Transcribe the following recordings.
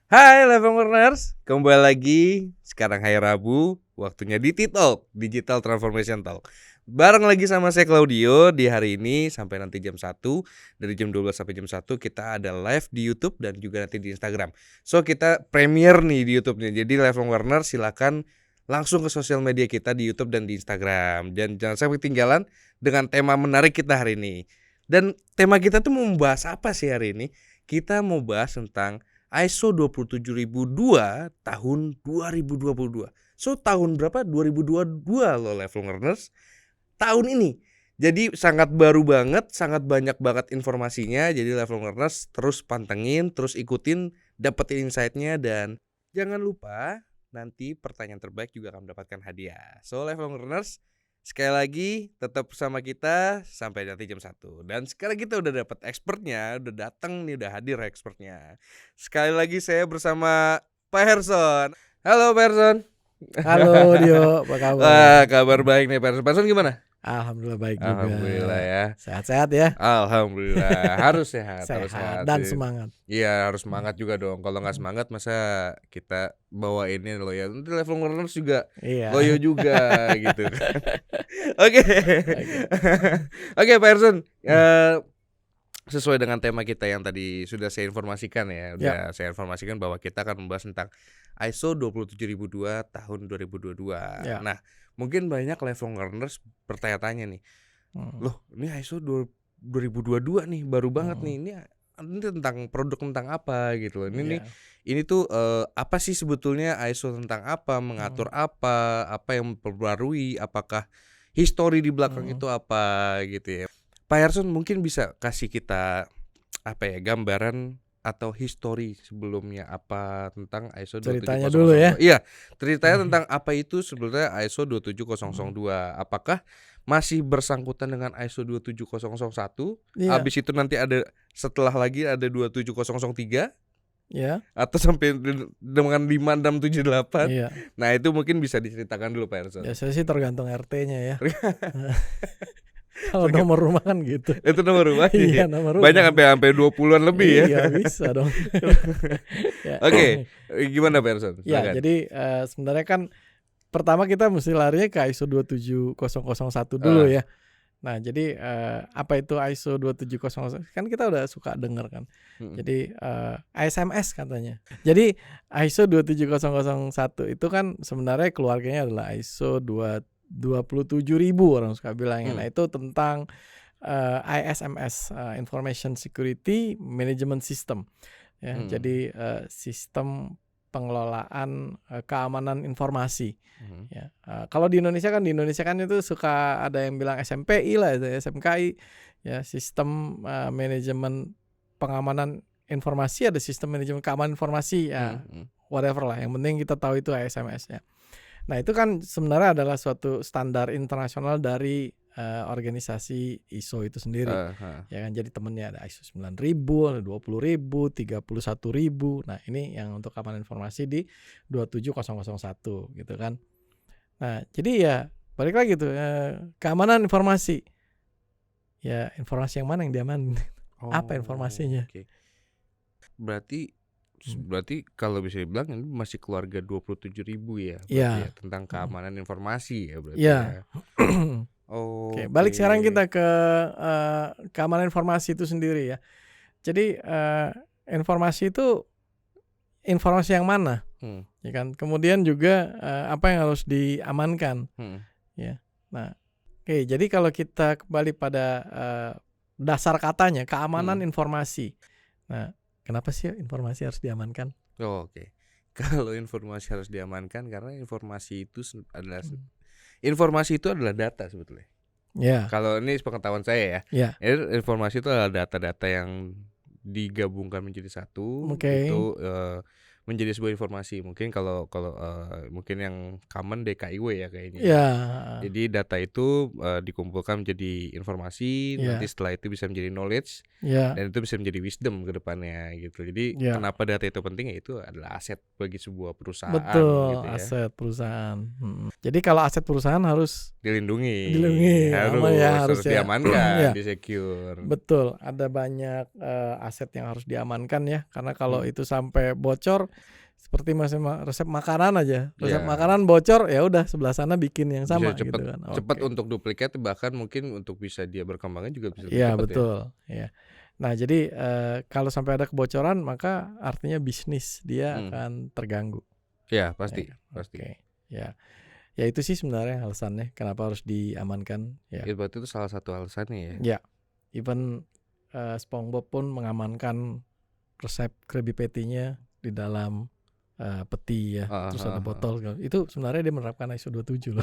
Hai Level Learners, kembali lagi. Sekarang hari Rabu, waktunya di T-Talk, Digital Transformation Talk. Bareng lagi sama saya Claudio di hari ini sampai nanti jam 1. Dari jam 12 sampai jam 1 kita ada live di YouTube dan juga nanti di Instagram. So kita premiere nih di YouTube-nya. Jadi Level Learners silakan langsung ke sosial media kita di YouTube dan di Instagram. Dan jangan sampai ketinggalan dengan tema menarik kita hari ini. Dan tema kita tuh mau membahas apa sih hari ini? Kita mau bahas tentang ISO 27002 tahun 2022. So tahun berapa? 2022 loh Level Learners. Tahun ini. Jadi sangat baru banget, sangat banyak banget informasinya. Jadi Level Learners terus pantengin, terus ikutin, dapetin insight-nya. Dan jangan lupa nanti pertanyaan terbaik juga akan mendapatkan hadiah. So Level Learners, sekali lagi tetap bersama kita sampai nanti jam 1. Dan sekarang kita udah dapat expertnya, udah datang nih, udah hadir expertnya. Sekali lagi saya bersama Pak Herson. Halo Pak Herson. Halo Dio, apa kabar? Kabar baik nih Pak Herson. Pak Herson gimana? Alhamdulillah baik juga. Alhamdulillah ya. Sehat-sehat ya. Alhamdulillah. Harus sehat, harus sehat dan sih. semangat. Iya harus semangat juga dong. Kalau nggak semangat masa kita bawa ini loh ya. Nanti Level Learners juga loyo juga gitu kan. Oke. Oke Pak Herson. Sesuai dengan tema kita yang tadi sudah saya informasikan ya. Saya informasikan bahwa kita akan membahas tentang ISO 27002 tahun 2022. Nah, mungkin banyak Level Learners bertanya-tanya nih. Loh, ini ISO 2022 nih, baru banget nih. Ini tentang produk tentang apa gitu loh. Ini tuh apa sih sebetulnya ISO tentang apa, mengatur apa yang memperbarui, apakah histori di belakang itu apa gitu ya. Pak Herson mungkin bisa kasih kita gambaran atau histori sebelumnya apa tentang ISO 27002. Ceritanya dulu ya. Iya, ceritanya tentang apa itu sebetulnya ISO 27002. Apakah masih bersangkutan dengan ISO 27001? Habis itu nanti ada setelah lagi ada 27003? Ya. Atau sampai dengan 5678. Nah, itu mungkin bisa diceritakan dulu Pak Herson. Biasanya sih tergantung RT-nya ya. Kalau nomor rumah kan gitu. Itu nomor rumah. Iya, nomor rumah. Banyak sampai 20-an lebih ya. Iya, bisa dong. Oke, gimana Pak Herson? Ya, jadi sebenarnya kan pertama kita mesti larinya ke ISO 27001 dulu ya. Nah, jadi apa itu ISO 27001? Kan kita udah suka dengar kan. Jadi ASMS katanya. Jadi ISO 27001 itu kan sebenarnya keluarganya adalah ISO 27000 orang suka bilangnya. Nah, itu tentang ISMS, Information Security Management System. Ya, jadi sistem pengelolaan keamanan informasi. Ya, kalau di Indonesia kan itu suka ada yang bilang SMPI lah, SMKI. Ya, sistem manajemen pengamanan informasi, ada sistem manajemen keamanan informasi. Ya, whatever lah. Yang penting kita tahu itu ASMS ya. Nah, itu kan sebenarnya adalah suatu standar internasional dari organisasi ISO itu sendiri. Ya kan, jadi temennya ada ISO 9000, ada 20000, 31000. Nah, ini yang untuk keamanan informasi di 27001 gitu kan. Nah, jadi ya balik lagi tuh keamanan informasi. Ya, informasi yang mana yang diamanin? Apa informasinya? Okay. Berarti kalau bisa dibilang ini masih keluarga 27.000 ya, ya tentang keamanan informasi ya berarti ya. Oke, balik sekarang kita ke keamanan informasi itu sendiri ya. Jadi informasi itu informasi yang mana, ya kan? Kemudian juga apa yang harus diamankan, ya. Nah, jadi kalau kita kembali pada dasar katanya keamanan informasi. Nah, kenapa sih informasi harus diamankan? Oke. Kalau informasi harus diamankan karena informasi itu adalah informasi itu adalah data sebetulnya. Ya. Kalau ini pengetahuan saya ya. Informasi itu adalah data-data yang digabungkan menjadi satu. Itu menjadi sebuah informasi. Mungkin kalau mungkin yang common DKIW ya kayaknya. Jadi data itu dikumpulkan menjadi informasi, nanti setelah itu bisa menjadi knowledge, dan itu bisa menjadi wisdom ke depannya gitu. Jadi kenapa data itu penting? Ya itu adalah aset bagi sebuah perusahaan. Betul, gitu ya. Aset perusahaan. Jadi kalau aset perusahaan harus dilindungi, harus diamankan, disecure. Betul, ada banyak aset yang harus diamankan ya, karena kalau itu sampai bocor Seperti resep makanan aja, resep Iya. makanan bocor ya udah sebelah sana bikin yang sama Bisa gitu kan. cepet Oke. untuk duplikat, bahkan mungkin untuk bisa dia berkembangnya juga bisa lebih Iya cepat ya. betul, ya. Nah jadi kalau sampai ada kebocoran maka artinya bisnis dia akan terganggu. Ya pasti, Ya, pasti. Oke, ya. Ya itu sih sebenarnya alasannya kenapa harus diamankan. Ya, Berarti itu salah satu alasannya ya. ya. Even SpongeBob pun mengamankan resep Krabby Patty-nya di dalam peti ya, terus ada botol. Itu sebenarnya dia menerapkan ISO 27 loh.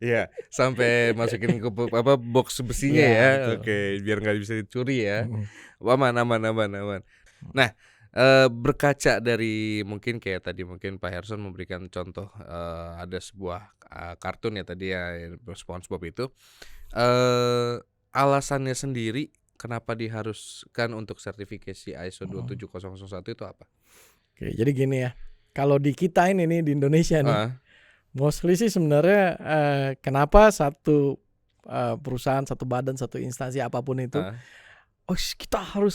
Iya, sampai masukin ke box besinya Iya, ya. betul. Oke, biar nggak bisa dicuri ya. Mm-mm. Aman. Nah, berkaca dari mungkin kayak tadi mungkin Pak Herson memberikan contoh ada sebuah kartun ya tadi ya SpongeBob itu alasannya sendiri kenapa diharuskan untuk sertifikasi ISO 27001 itu apa? Oke, jadi gini ya. Kalau di kita ini nih di Indonesia nih, mostly sih sebenarnya kenapa satu perusahaan, satu badan, satu instansi apapun itu, kita harus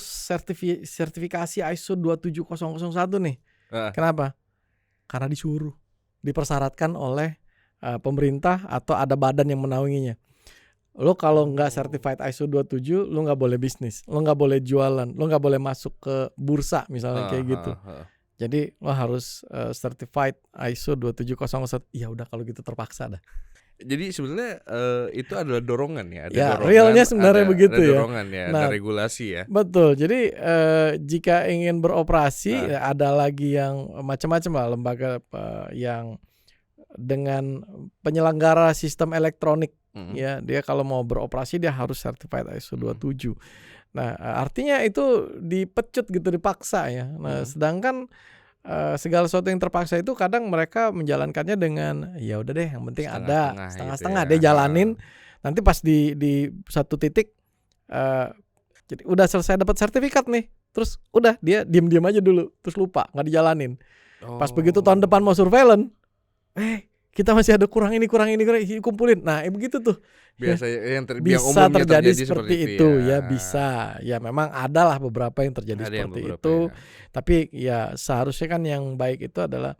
sertifikasi ISO 27001 nih. Kenapa? Karena disuruh, dipersyaratkan oleh pemerintah atau ada badan yang menaunginya. Lo kalau nggak certified ISO 27, lo nggak boleh bisnis, lo nggak boleh jualan, lo nggak boleh masuk ke bursa misalnya kayak gitu. Jadi lo harus certified ISO 27001. Ya udah kalau gitu terpaksa dah. Jadi sebenarnya itu adalah dorongan ya, ada Ya, dorongan. realnya sebenarnya ada, begitu ada ya. dorongan ya, ada regulasi ya. Betul. Jadi jika ingin beroperasi ada lagi yang macam-macam lah lembaga yang dengan penyelenggara sistem elektronik ya, dia kalau mau beroperasi dia harus certified ISO 27. Nah, artinya itu dipecut gitu, dipaksa ya. Nah, sedangkan segala sesuatu yang terpaksa itu kadang mereka menjalankannya dengan ya udah deh yang penting ada setengah-setengah gitu dia jalanin. Nanti pas di satu titik jadi udah selesai dapat sertifikat nih, terus udah dia diem-diem aja dulu, terus lupa nggak dijalanin. Pas begitu tahun depan mau surveillance, kita masih ada kurang ini kumpulin. Nah, begitu tuh. Biasanya yang bisa terjadi seperti itu ya. Bisa. Ya memang adalah beberapa yang terjadi seperti itu. Ya. Tapi ya seharusnya kan yang baik itu adalah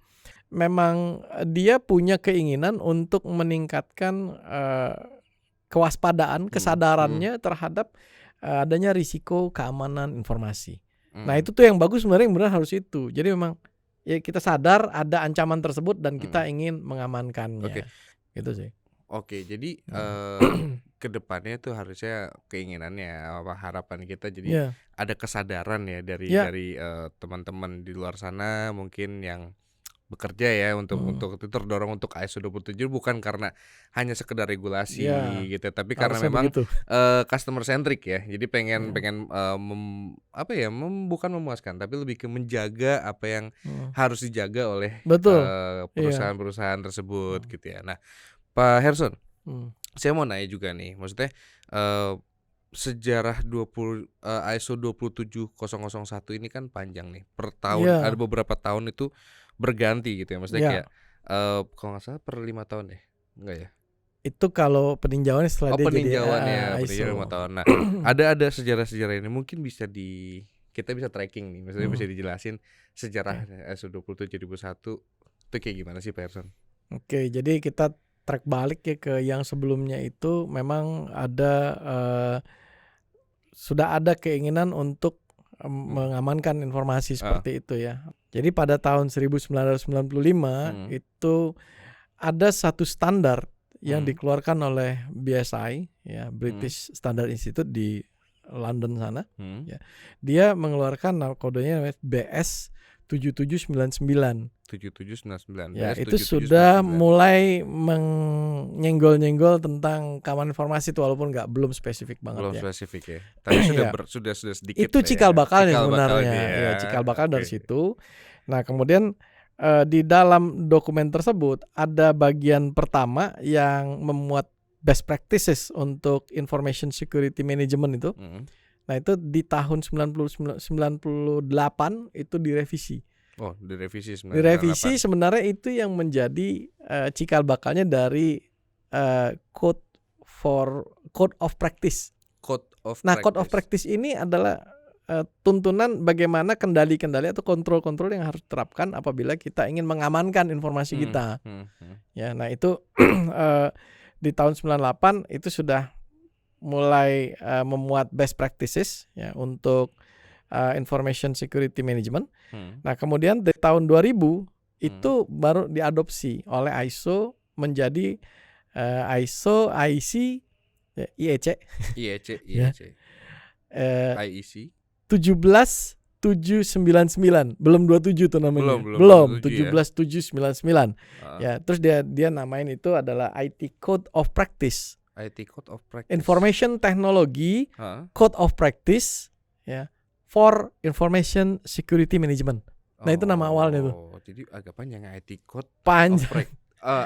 memang dia punya keinginan untuk meningkatkan kewaspadaan, kesadarannya terhadap adanya risiko keamanan informasi. Nah, itu tuh yang bagus sebenarnya, yang benar harus itu. Jadi memang ya kita sadar ada ancaman tersebut dan kita ingin mengamankannya. Gitu sih. Oke, jadi kedepannya tuh harusnya keinginannya, harapan kita jadi ada kesadaran ya dari teman-teman di luar sana mungkin yang bekerja ya untuk itu terdorong untuk ISO 27 bukan karena hanya sekedar regulasi gitu, tapi karena memang customer centric ya. Jadi pengen bukan memuaskan, tapi lebih ke menjaga apa yang harus dijaga oleh perusahaan-perusahaan tersebut gitu ya. Nah, Pak Herson, saya mau nanya juga nih, maksudnya sejarah ISO 27001 ini kan panjang nih, per tahun ada beberapa tahun itu berganti gitu ya, maksudnya kayak kalau nggak salah per 5 tahun deh, enggak ya? Itu kalau peninjauannya setelah dia peninjauan jadi peninjauan 5 tahun. Nah, ada sejarah-sejarah ini mungkin bisa kita bisa tracking nih, maksudnya bisa dijelasin sejarah ISO 27001 itu kayak gimana sih Pak Herson? Oke, jadi kita track balik ya ke yang sebelumnya itu memang ada sudah ada keinginan untuk mengamankan informasi seperti itu ya. Jadi pada tahun 1995 itu ada satu standar yang dikeluarkan oleh BSI ya, British Standard Institute di London sana ya. Dia mengeluarkan kodenya BS 7799. 7799. Ya, itu sudah mulai menyenggol-nyenggol tentang keamanan informasi itu walaupun belum spesifik banget belum ya. spesifik ya. Tapi sudah sedikit. Itu cikal bakalnya sebenarnya. Ya, cikal bakal dari situ. Nah, kemudian di dalam dokumen tersebut ada bagian pertama yang memuat best practices untuk information security management itu. Nah, itu di tahun 98 itu direvisi. Oh, direvisi 98. Direvisi sebenarnya itu yang menjadi cikal bakalnya dari Code of Practice. Code of Code of Practice ini adalah tuntunan bagaimana kendali-kendali atau kontrol-kontrol yang harus diterapkan apabila kita ingin mengamankan informasi kita. Ya, nah itu di tahun 98 itu sudah mulai memuat best practices ya untuk information security management. Nah, kemudian di tahun 2000 itu baru diadopsi oleh ISO menjadi ISO IEC IEC ya. IEC 17799 belum 27 tuh namanya. Belum 17799. Ya, terus dia namain itu adalah IT Code of Practice. IT Code of Practice. Information Technology Code of Practice ya for Information Security Management. Nah, itu nama awalnya tuh. Jadi agak panjang IT Code Panjang.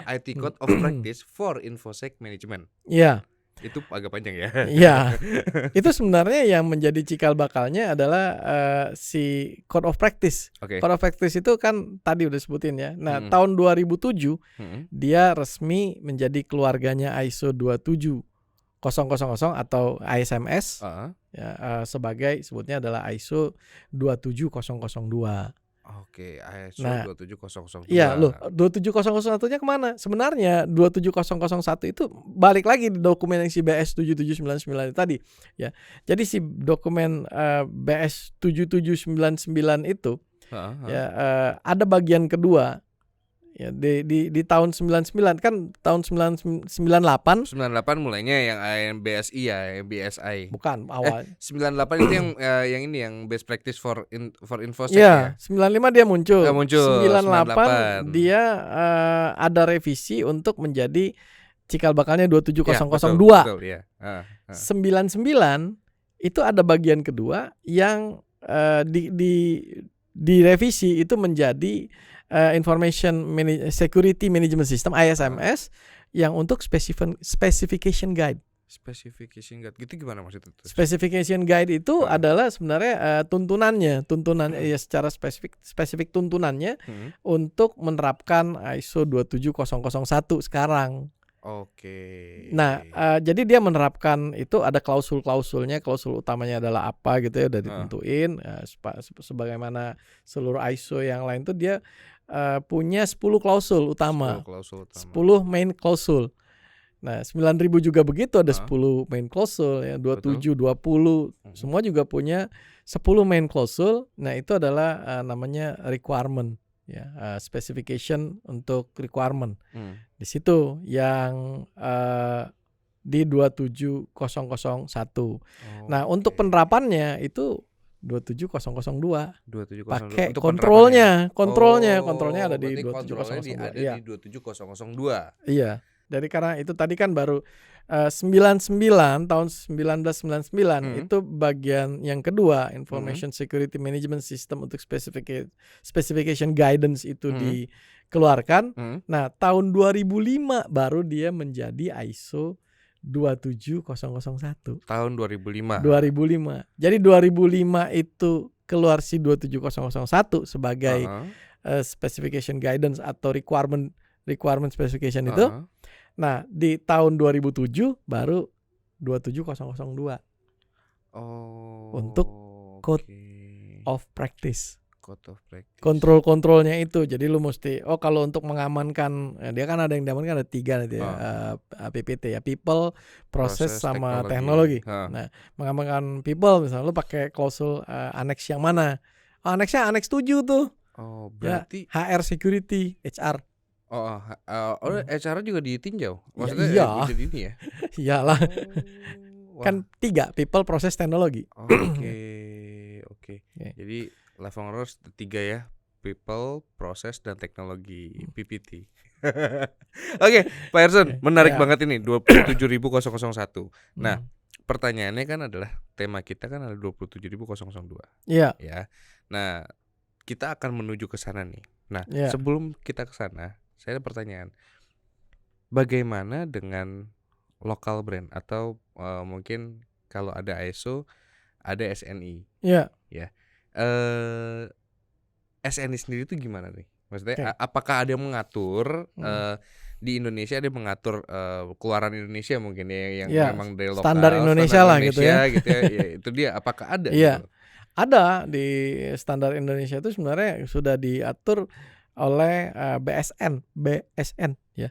IT Code of Practice for InfoSec Management. Iya. Itu agak panjang ya. Iya. Itu sebenarnya yang menjadi cikal bakalnya adalah si Code of Practice. Okay. Code of Practice itu kan tadi udah sebutin ya. Nah, tahun 2007 dia resmi menjadi keluarganya ISO 27000 atau ISMS. Ya, sebagai sebutnya adalah ISO 27002. Oke, ISO 27002. Iya, loh, 27001-nya kemana? Sebenarnya 27001 itu balik lagi di dokumen yang si BS 7799 tadi, ya. Jadi si dokumen BS 7799 itu ya ada bagian kedua. Ya, di tahun 99 kan tahun 98 mulainya yang BSI ya, yang BSI. Bukan awal. 98 itu yang ini yang best practice for InfoSec ya. 95 dia muncul. 98 98 dia ada revisi untuk menjadi cikal bakalnya 27002. Betul, ya. 99 itu ada bagian kedua yang direvisi itu menjadi Information Security Management System ISMS yang untuk Specification Guide. Specification Guide gitu gimana maksudnya? Specification Guide itu adalah sebenarnya tuntunan ya secara spesifik tuntunannya untuk menerapkan ISO 27001 sekarang. Oke. Nah, jadi dia menerapkan itu ada klausul-klausulnya. Klausul utamanya adalah apa gitu ya, udah ditentuin. Sebagaimana seluruh ISO yang lain tuh dia punya 10 klausul utama. 10 main klausul. Nah, 9000 juga begitu, ada 10 main klausul ya, 27, 20. Semua juga punya 10 main klausul. Nah, itu adalah namanya requirement ya, specification untuk requirement. Di situ yang di 27001. Nah, untuk penerapannya itu 27002. Pakai kontrolnya ada di 27002. Ada di 27002. Iya. Dari karena itu tadi kan baru 99 tahun 1999 itu bagian yang kedua Information Security Management System untuk specification guidance itu dikeluarkan. Nah, tahun 2005 baru dia menjadi ISO 27001. Tahun 2005. Jadi 2005 itu keluar si 27001 sebagai specification guidance atau requirement specification itu. Nah, di tahun 2007 baru 27002. Untuk Code of Practice. Kontrol-kontrolnya itu. Jadi lu mesti kalau untuk mengamankan dia kan ada yang diamankan ada 3 nanti ya, PPT ya, people, proses sama teknologi. Nah, mengamankan people misalnya lu pakai klausul annex yang mana? Anexnya annex 7 tuh. Berarti ya, HR security, HR. HR juga ditinjau. Maksudnya iya. jadi ini ya. Iyalah. Kan 3, people, proses, teknologi. Oke. Jadi level harus 3 ya. People, proses dan teknologi, PPT. Oke, Pak Erson, menarik banget ini 27001. Nah, pertanyaannya kan adalah tema kita kan ada 27002. Iya. Ya. Nah, kita akan menuju ke sana nih. Nah, sebelum kita ke sana, saya ada pertanyaan. Bagaimana dengan local brand atau mungkin kalau ada ISO, ada SNI. Iya. Ya. SNI sendiri itu gimana nih? Maksudnya apakah ada yang mengatur di Indonesia ada yang mengatur keluaran Indonesia mungkin ya yang memang dari lokal standar Indonesia lah gitu ya. Ya, itu dia apakah ada gitu? Ada di standar Indonesia itu sebenarnya sudah diatur oleh BSN ya.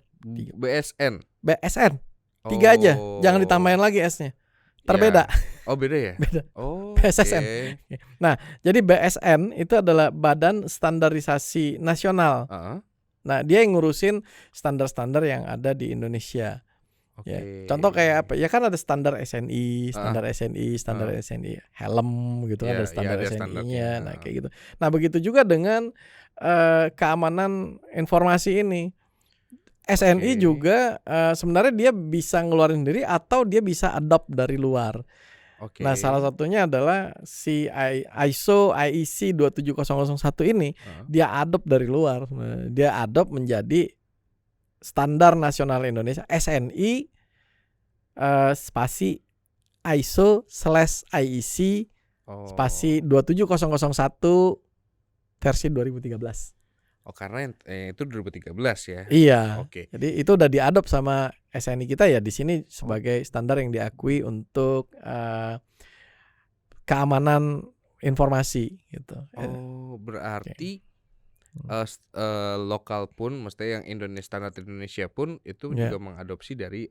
BSN. BSN 3 aja, jangan Oh. ditambahin lagi S-nya. Ya. Beda. Oh beda ya? Beda. Oh. BSSN. oke. Nah, jadi BSN itu adalah Badan Standarisasi Nasional. Heeh. Nah, dia yang ngurusin standar-standar yang ada di Indonesia. Oke. Ya. Contoh kayak apa? Ya kan ada standar SNI, standar Heeh. SNI, helm gitu kan Iya, ada iya standar ada SNI-nya. standarnya. Nah, kayak gitu. Nah, begitu juga dengan keamanan informasi ini. SNI Oke. juga sebenarnya dia bisa ngeluarin sendiri atau dia bisa adopt dari luar. Oke. Nah, salah satunya adalah si ISO IEC 27001 ini Heeh. dia adopt dari luar. Dia adopt menjadi standar nasional Indonesia SNI spasi ISO/IEC Oh. spasi 27001 versi 2013. Oh karena itu 2013 ya. Iya. Oke. Jadi itu udah diadop sama SNI kita ya di sini sebagai standar yang diakui untuk keamanan informasi gitu. Oh berarti Hmm. lokal pun, maksudnya yang standar Indonesia pun itu Ya. juga mengadopsi dari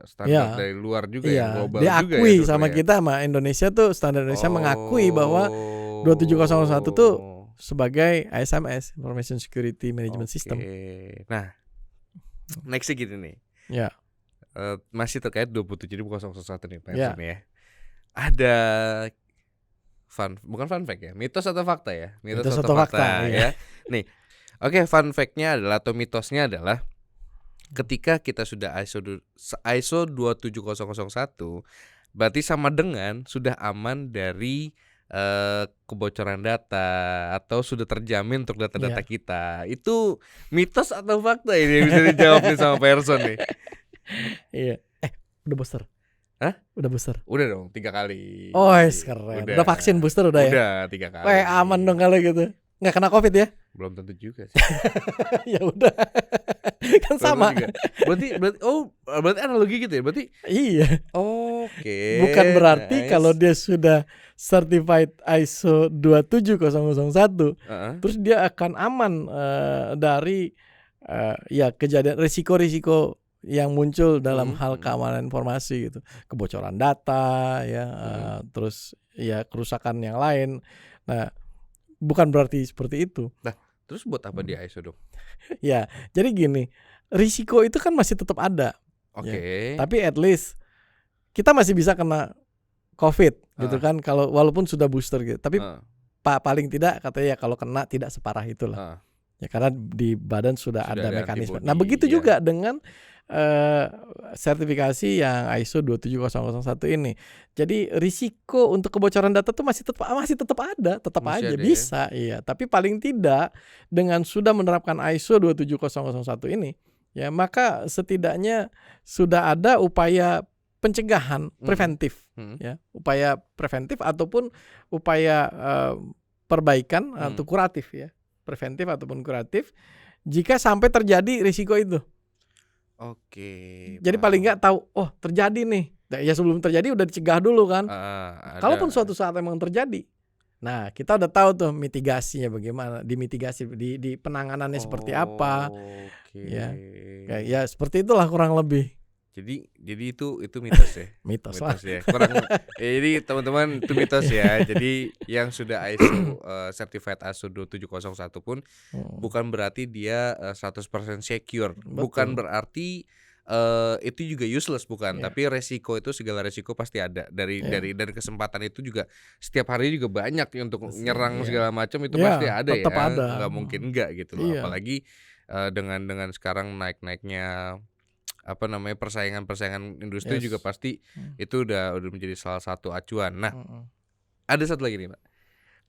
standar Iya. dari luar juga Iya, yang global juga ya diakui sama sebetulnya. kita sama Indonesia tuh standar Indonesia mengakui bahwa 27001 tuh sebagai ISMS Information Security Management System. Oke. Nah, nextnya gini nih. Ya. Masih terkait 27001 nih Pak Ya. Erson ya. Ada bukan fun fact ya, mitos atau fakta ya? Mitos atau fakta, ya. iya. Nih, oke, fun fact-nya adalah atau mitosnya adalah ketika kita sudah ISO 27001 berarti sama dengan sudah aman dari kebocoran data atau sudah terjamin untuk data-data Iya. kita. Itu mitos atau fakta ini bisa dijawab nih sama Pak Erson nih. Iya. Udah booster? Hah? Udah booster? Udah dong 3 kali. Oh, keren. Udah vaksin booster udah ya? Udah 3 kali. Wah, aman dong kalau gitu. Nggak kena COVID ya? Belum tentu juga sih. Ya udah. Kan sama. Berarti analogi gitu ya? Berarti Iya. oke. Bukan berarti nice. kalau dia sudah certified ISO 27001 terus dia akan aman dari ya kejadian risiko-risiko yang muncul dalam hal keamanan informasi gitu, kebocoran data ya, terus ya kerusakan yang lain. Nah, bukan berarti seperti itu. Nah, terus buat apa dia ISO dong? Ya, jadi gini, risiko itu kan masih tetap ada. Oke. Ya. Tapi at least kita masih bisa kena COVID gitu kan, kalau walaupun sudah booster gitu. Tapi paling tidak katanya ya kalau kena tidak separah itulah. Ya karena di badan sudah ada mekanisme. Nah, begitu juga dengan sertifikasi yang ISO 27001 ini. Jadi risiko untuk kebocoran data tuh masih tetap ada, tetap aja bisa, iya. Tapi paling tidak dengan sudah menerapkan ISO 27001 ini, ya maka setidaknya sudah ada upaya pencegahan preventif, ya, upaya preventif ataupun upaya perbaikan atau kuratif ya, preventif ataupun kuratif jika sampai terjadi risiko itu. Oke. Jadi paling nggak tahu, oh terjadi nih. Nah, ya sebelum terjadi udah dicegah dulu kan. Kalaupun suatu saat emang terjadi, nah kita udah tahu tuh mitigasinya bagaimana, dimitigasi di penanganannya seperti apa. Ya, ya seperti itulah kurang lebih. Jadi itu mitos ya. mitos ya. Jadi teman-teman itu mitos ya. Jadi yang sudah ISO certified ISO 27001 pun bukan berarti dia 100% secure. Betul. Bukan berarti itu juga useless bukan, tapi resiko itu segala resiko pasti ada dari kesempatan itu juga setiap hari juga banyak untuk nyerang segala macam itu pasti ada ya. Ada. Nggak mungkin enggak gitu loh. Apalagi dengan sekarang naiknya persaingan industri juga pasti itu udah menjadi salah satu acuan. Nah, ada satu lagi nih Pak,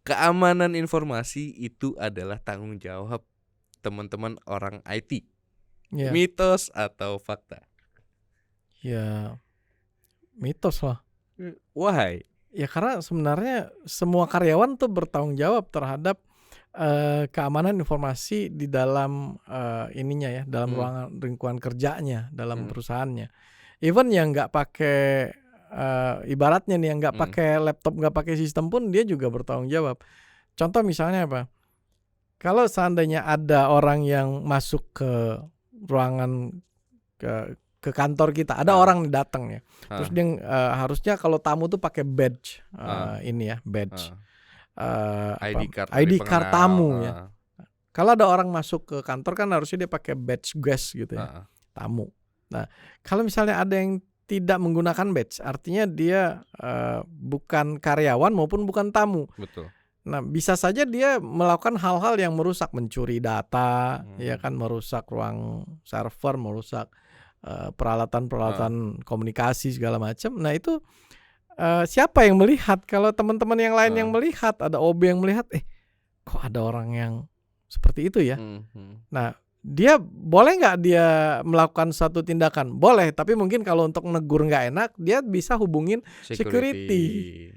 keamanan informasi itu adalah tanggung jawab teman-teman orang IT. Mitos atau fakta? Ya mitos lah. Why? Ya karena sebenarnya semua karyawan tuh bertanggung jawab terhadap keamanan informasi di dalam ininya ya, dalam ruangan lingkungan kerjanya, dalam perusahaannya. Even yang nggak pakai ibaratnya nih yang nggak pakai laptop, nggak pakai sistem pun dia juga bertanggung jawab. Contoh misalnya apa? Kalau seandainya ada orang yang masuk ke ruangan ke kantor kita, ada orang nih datang ya, terus dia harusnya kalau tamu tuh pakai badge, ini ya badge, ID card tamu ya. Kalau ada orang masuk ke kantor kan harusnya dia pakai badge guest gitu ya, tamu. Nah kalau misalnya ada yang tidak menggunakan badge, artinya dia bukan karyawan maupun bukan tamu. Betul. Nah, bisa saja dia melakukan hal-hal yang merusak, mencuri data, ya kan, merusak ruang server, merusak peralatan-peralatan komunikasi segala macam. Nah, itu siapa yang melihat? Kalau teman-teman yang lain yang melihat, ada OB yang melihat, kok ada orang yang seperti itu ya? Nah, dia boleh nggak dia melakukan satu tindakan? Boleh, tapi mungkin kalau untuk negur nggak enak, dia bisa hubungin security.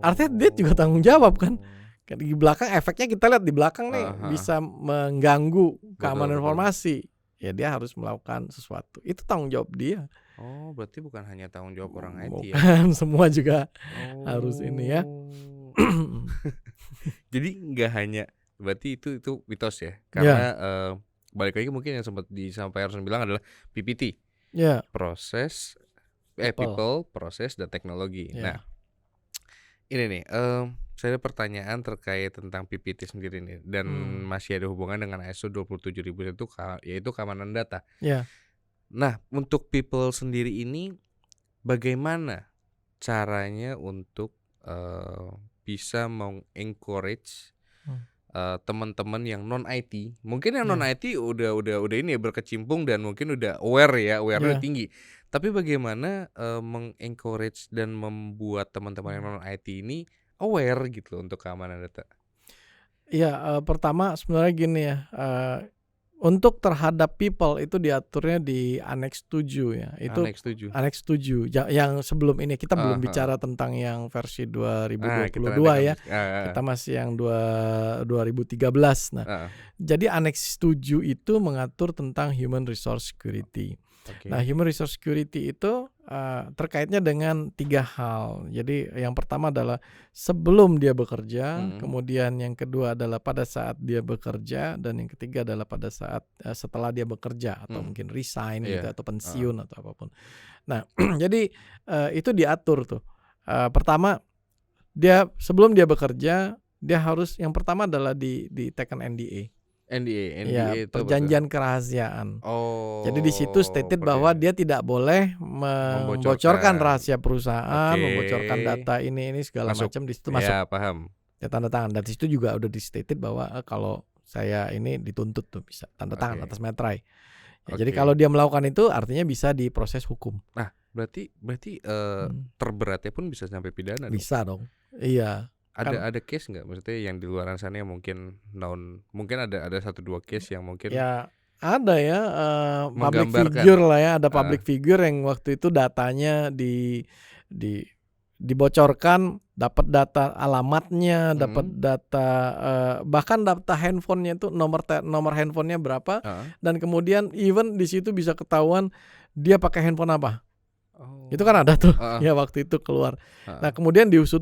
Artinya dia juga tanggung jawab kan? Di belakang efeknya kita lihat di belakang nih bisa mengganggu keamanan informasi. Ya dia harus melakukan sesuatu. Itu tanggung jawab dia. Oh, berarti bukan hanya tanggung jawab orang IT ya? Bukan, semua juga harus ini ya. Jadi nggak hanya, berarti itu mitos ya? Karena balik lagi mungkin yang sempat disampaikan Arson bilang adalah PPT. Proses, people, proses, dan teknologi. Nah, ini nih, saya ada pertanyaan terkait tentang PPT sendiri nih, dan masih ada hubungan dengan ISO 27000 itu yaitu keamanan data. Nah, untuk people sendiri ini bagaimana caranya untuk bisa mengencourage teman-teman yang non IT? Mungkin yang non IT udah ini ya, berkecimpung dan mungkin udah aware ya, awarenya tinggi. Tapi bagaimana mengencourage dan membuat teman-teman yang non IT ini aware gitu untuk keamanan data? Iya, pertama sebenarnya gini ya, untuk terhadap people itu diaturnya di Annex 7 ya. Itu Annex 7 yang sebelum ini kita belum bicara tentang yang versi 2022 ya. Kita masih yang 2013. Nah, jadi Annex 7 itu mengatur tentang human resource security. Nah, human resource security itu terkaitnya dengan 3 hal. Jadi yang pertama adalah sebelum dia bekerja, kemudian yang kedua adalah pada saat dia bekerja, dan yang ketiga adalah pada saat setelah dia bekerja atau mungkin resign gitu, atau pensiun atau apapun. Nah, jadi itu diatur tuh. Pertama, dia sebelum dia bekerja, dia harus yang pertama adalah ditekan NDA. Ya, itu perjanjian kerahasiaan. Jadi di situ stated bahwa dia tidak boleh membocorkan rahasia perusahaan, membocorkan data ini segala macam, di situ masuk. Ya, paham. Ya, tanda tangan. Dan di situ juga udah di stated bahwa kalau saya ini dituntut tuh bisa tanda tangan atas materai. Ya, jadi kalau dia melakukan itu artinya bisa diproses hukum. Nah, berarti terberatnya pun bisa sampai pidana. Bisa dong. Iya. Ada case nggak, maksudnya yang di luar sana yang mungkin mungkin ada 1-2 case yang mungkin ya ada ya, public figure lah ya, ada public figure yang waktu itu datanya dibocorkan, dapat data alamatnya, dapat data bahkan data handphonenya itu nomor handphonenya berapa, dan kemudian even di situ bisa ketahuan dia pakai handphone apa. Itu kan ada tuh ya waktu itu keluar. Nah, kemudian diusut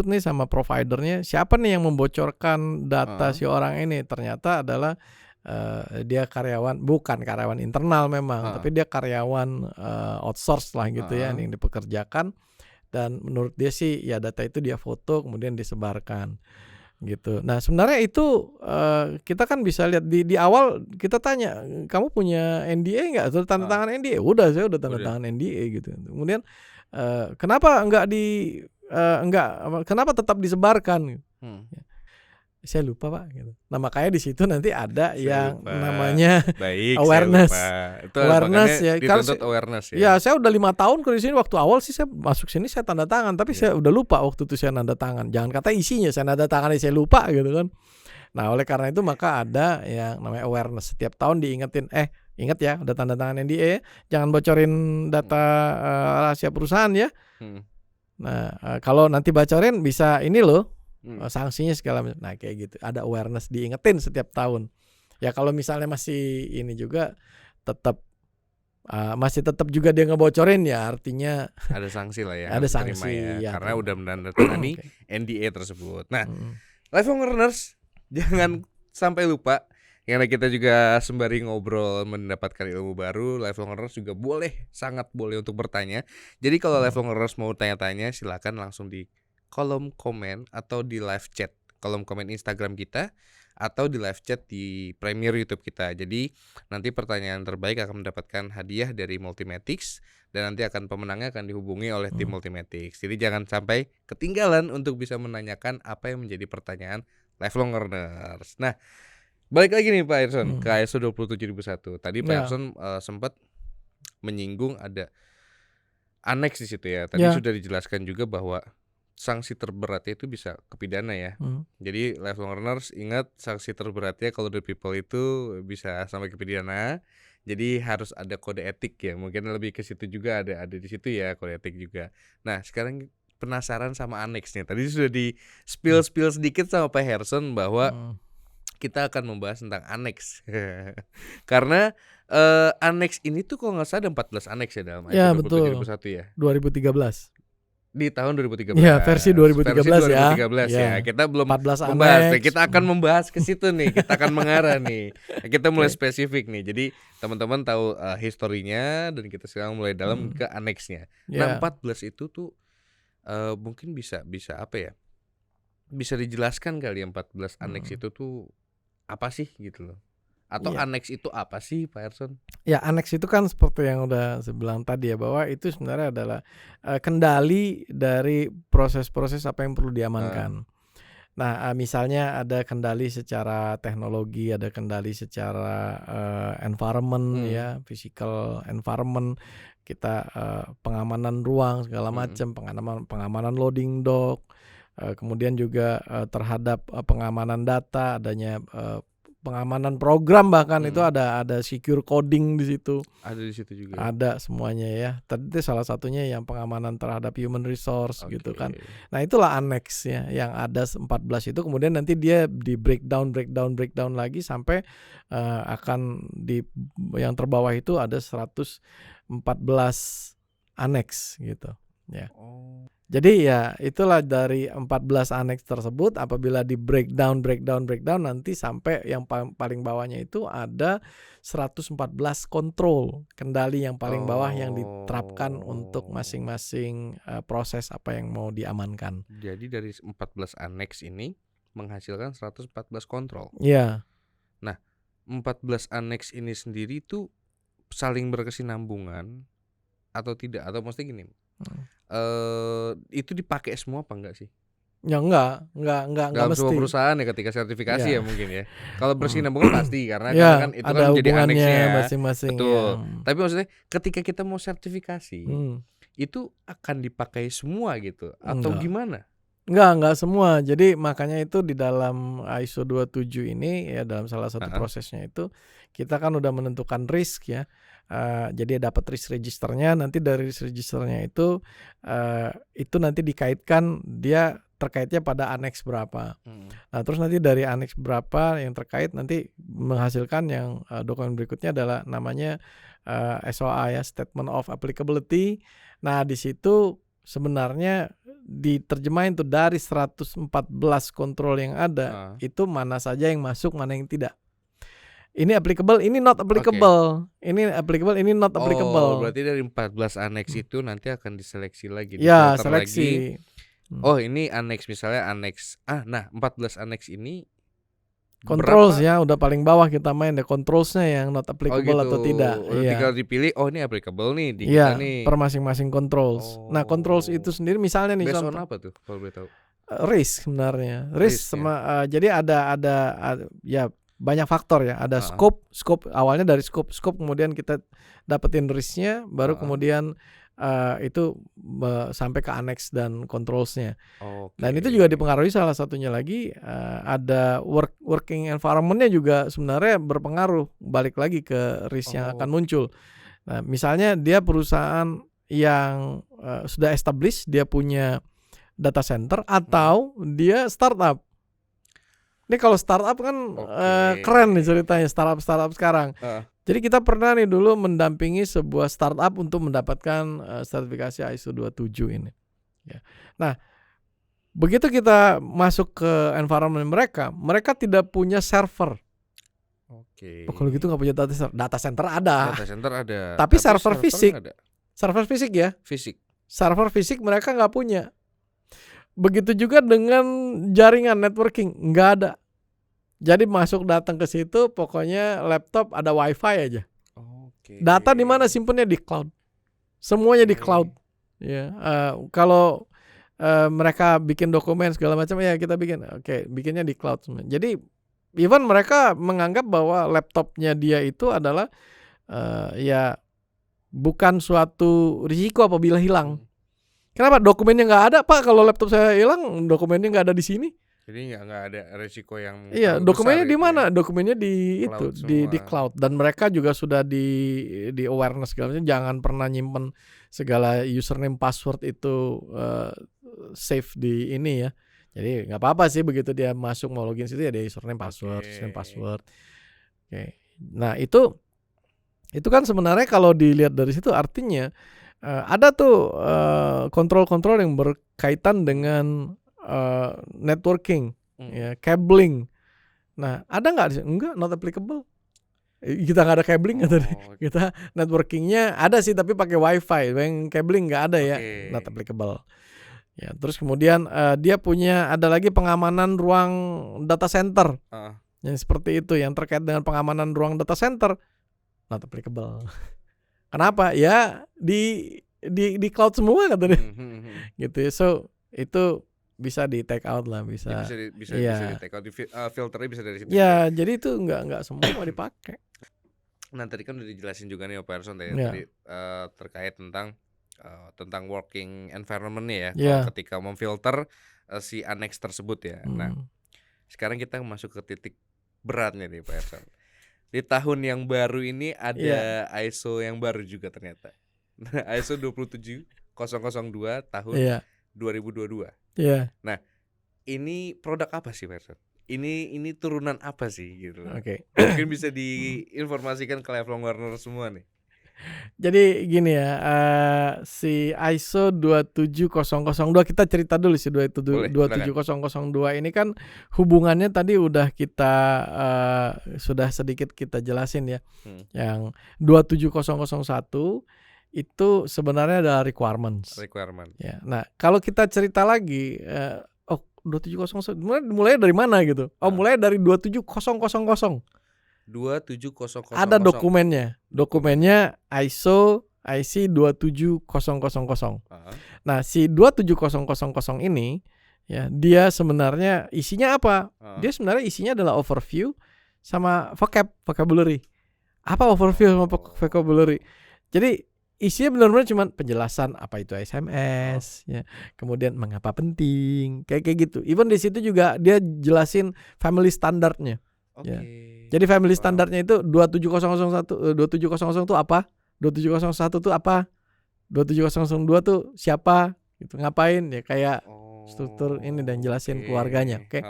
nih sama providernya, siapa nih yang membocorkan data si orang ini. Ternyata adalah dia bukan karyawan internal memang, tapi dia karyawan outsource lah gitu ya, yang dipekerjakan. Dan menurut dia sih ya data itu dia foto kemudian disebarkan gitu. Nah, sebenarnya itu kita kan bisa lihat di awal kita tanya, kamu punya NDA nggak? Sudah tanda tangan NDA? Udah, saya udah tanda tangan NDA gitu. Kemudian kenapa kenapa tetap disebarkan? Saya lupa, Pak gitu. Nah, makanya di situ nanti ada yang namanya awareness. Awareness ya. Dituntut awareness ya. Ya, saya udah 5 tahun kerja di sini. Waktu awal sih saya masuk sini saya tanda tangan, tapi saya udah lupa waktu itu saya tanda tangan. Jangan kata isinya, saya tanda tangan saya lupa gitu kan. Nah, oleh karena itu maka ada yang namanya awareness. Setiap tahun diingetin, ingat ya, udah tanda tangan NDA, jangan bocorin data rahasia perusahaan ya. Nah, kalau nanti bocorin bisa ini loh, sanksinya segala macam. Nah, kayak gitu. Ada awareness, diingetin setiap tahun. Ya kalau misalnya masih ini juga tetap masih tetap juga dia ngebocorin ya artinya Ada sanksi lah ya. ada harus terima sanksi ya, karena terima. udah menandatangani Oke. NDA tersebut. Nah, Mm. lifelong learners jangan sampai lupa. Karena kita juga sembari ngobrol mendapatkan ilmu baru, lifelong learners juga sangat boleh untuk bertanya. Jadi kalau lifelong learners mau tanya-tanya, silakan langsung di kolom komen atau di live chat, kolom komen Instagram kita atau di live chat di Premier YouTube kita. Jadi nanti pertanyaan terbaik akan mendapatkan hadiah dari Multimatics dan nanti pemenangnya akan dihubungi oleh tim Multimatics. Jadi jangan sampai ketinggalan untuk bisa menanyakan apa yang menjadi pertanyaan lifelong learners. Nah, balik lagi nih Pak Erson ke ISO 27001. Tadi Pak Ya. Erson sempat menyinggung ada aneks di situ ya. Tadi Ya. sudah dijelaskan juga bahwa sanksi terberatnya itu bisa kepidana ya. Jadi lifelong learners ingat sanksi terberatnya kalau the people itu bisa sampai kepidana. Jadi harus ada kode etik ya. Mungkin lebih ke situ juga ada di situ ya kode etik juga. Nah, sekarang penasaran sama aneksnya. Tadi sudah di spill sedikit sama Pak Herson bahwa kita akan membahas tentang aneks. Karena aneks ini tuh kalau nggak salah ada 14 aneks ya dalam Ya, ISO betul. 27001 ya. 2013. Di tahun 2013. Ya, versi 2013 ya. 2013 ya. Kita belum 14 membahas. aneks. Kita akan membahas ke situ nih. Kita akan mengarah nih. Kita mulai Oke. spesifik nih. Jadi teman-teman tahu historinya dan kita sekarang mulai dalam ke aneksnya. Nah, Ya. 14 itu tuh mungkin bisa apa ya? Bisa dijelaskan kali ya 14 aneks itu tuh apa sih gitu loh. Atau Iya. aneks itu apa sih Pak Erson? Ya, aneks itu kan seperti yang udah saya bilang tadi ya, bahwa itu sebenarnya adalah kendali dari proses-proses apa yang perlu diamankan. Nah, misalnya ada kendali secara teknologi, ada kendali secara environment ya, physical environment, kita pengamanan ruang segala macam, pengamanan loading dock, kemudian juga terhadap pengamanan data, adanya pengamanan program, bahkan itu ada secure coding di situ. Ada di situ juga. Ada semuanya ya. Tadi itu salah satunya yang pengamanan terhadap human resource gitu kan. Oke. Nah, itulah aneks ya yang ada 14 itu, kemudian nanti dia di breakdown lagi sampai akan di yang terbawah itu ada 114 aneks gitu ya. Jadi ya itulah dari 14 aneks tersebut, apabila di breakdown nanti sampai yang paling bawahnya itu ada 114 kontrol, kendali yang paling bawah yang diterapkan untuk masing-masing proses apa yang mau diamankan. Jadi dari 14 aneks ini menghasilkan 114 kontrol. Iya. Nah, 14 aneks ini sendiri tuh saling berkesinambungan atau tidak? Atau maksudnya gini, itu dipakai semua apa enggak sih? Ya enggak Dalam mesti. sebuah perusahaan ya ketika sertifikasi Ya. ya mungkin ya. Kalau berkesinambungan pasti karena Ya, kan itu ada kan menjadi hubungannya aneksnya. masing-masing. Betul. Ya. Tapi maksudnya ketika kita mau sertifikasi itu akan dipakai semua gitu atau Enggak. gimana? Enggak semua. Jadi makanya itu di dalam ISO 27 ini ya, dalam salah satu prosesnya itu kita kan udah menentukan risk ya. Jadi dapat risk registernya, nanti dari risk registernya itu nanti dikaitkan dia terkaitnya pada aneks berapa. Nah, terus nanti dari aneks berapa yang terkait nanti menghasilkan yang dokumen berikutnya adalah namanya SOA ya, Statement of Applicability. Nah, di situ sebenarnya diterjemahin tuh dari 114 kontrol yang ada, itu mana saja yang masuk, mana yang tidak. Ini applicable, ini not applicable. Ini applicable, ini not applicable. Oh, berarti dari 14 aneks itu nanti akan diseleksi lagi, Ya, difilter seleksi. lagi. Oh, ini aneks misalnya aneks. Nah, 14 aneks ini controls berapa? ya, udah paling bawah kita main deh controlsnya yang not applicable atau tidak. Udah tinggal dipilih, oh ini applicable nih di Iya, kita nih. per masing-masing controls. Nah, controls itu sendiri misalnya nih Based contoh on apa tuh kalau boleh tahu? risk sebenarnya. Risk, Jadi ada ya banyak faktor ya. Ada scope awalnya dari scope kemudian kita dapetin risknya, baru kemudian itu sampai ke annex dan controlsnya. Dan itu juga dipengaruhi salah satunya lagi ada working environment-nya juga sebenarnya berpengaruh, balik lagi ke risk yang akan muncul. Nah, misalnya dia perusahaan yang sudah established, dia punya data center, atau dia startup. Ini kalau startup kan keren nih ceritanya, startup sekarang. Jadi kita pernah nih dulu mendampingi sebuah startup untuk mendapatkan sertifikasi ISO 27 ini. Ya. Nah, begitu kita masuk ke environment mereka tidak punya server. Oke. Oh, kalau gitu nggak punya data center ada. Data center ada. Tapi server servernya fisik. ada. Server fisik ya. Fisik. Server fisik mereka nggak punya. Begitu juga dengan jaringan networking nggak ada. Jadi masuk datang ke situ, pokoknya laptop ada wifi aja. Oke. Data di mana simpennya di cloud. Semuanya di cloud. Ya, kalau mereka bikin dokumen segala macam ya kita bikin. Oke, bikinnya di cloud semua. Jadi even mereka menganggap bahwa laptopnya dia itu adalah ya bukan suatu risiko apabila hilang. Kenapa? Dokumennya nggak ada, Pak. Kalau laptop saya hilang, dokumennya nggak ada di sini. Jadi nggak ada resiko yang Iya, terlalu dokumennya besar di gitu mana? ya. Dokumennya di Cloud itu di semua. cloud, dan mereka juga sudah di awareness segala macam, jangan pernah nyimpen segala username password itu save di ini ya. Jadi nggak apa-apa sih begitu dia masuk mau login situ ya dia username password. Oke. Nah, itu kan sebenarnya kalau dilihat dari situ artinya ada tuh kontrol-kontrol yang berkaitan dengan networking, ya, cabling. Nah, ada nggak? Enggak, not applicable. Kita nggak ada cabling gitu. Kita networkingnya ada sih tapi pakai wifi, yang cabling nggak ada ya, not applicable. Ya, terus kemudian dia punya ada lagi pengamanan ruang data center, yang seperti itu, yang terkait dengan pengamanan ruang data center, not applicable. Kenapa? Ya di cloud semua katanya, gitu ya. So itu bisa di take out lah, bisa Bisa ya. di take out, filternya bisa dari situ. Ya, jadi itu nggak semua dipakai. Nah, tadi kan udah dijelasin juga nih Pak Erson tadi terkait tentang working environment-nya ya. Ketika memfilter si annex tersebut ya. Nah, sekarang kita masuk ke titik beratnya nih Pak Erson. Di tahun yang baru ini ada ISO yang baru juga ternyata. ISO 27002 tahun 2022. Iya. Nah, ini produk apa sih Pak Erson? Ini turunan apa sih gitu? Oke. Mungkin bisa diinformasikan ke Lifelong Learner semua nih. Jadi gini ya, si ISO 27002 kita cerita dulu sih 27002 ini kan hubungannya tadi udah kita sudah sedikit kita jelasin ya. Yang 27001 itu sebenarnya adalah requirements. Ya. Nah, kalau kita cerita lagi 27001 mulai dari mana gitu? Mulai dari 27000. 27000. Ada dokumennya ISO IC 27000. Nah, si 27000 ini ya, dia sebenarnya isinya apa? Dia sebenarnya isinya adalah overview sama vocabulary. Apa overview sama vocabulary? Jadi isinya benar-benar cuma penjelasan apa itu SMS, ya. Kemudian mengapa penting, kayak gitu. Even di situ juga dia jelasin family standardnya. Ya. Jadi family standardnya itu 27001, 27000 itu apa? 27001 itu apa? 27002 tuh siapa? Gitu, ngapain ya, kayak struktur ini dan jelasin keluarganya. Oke.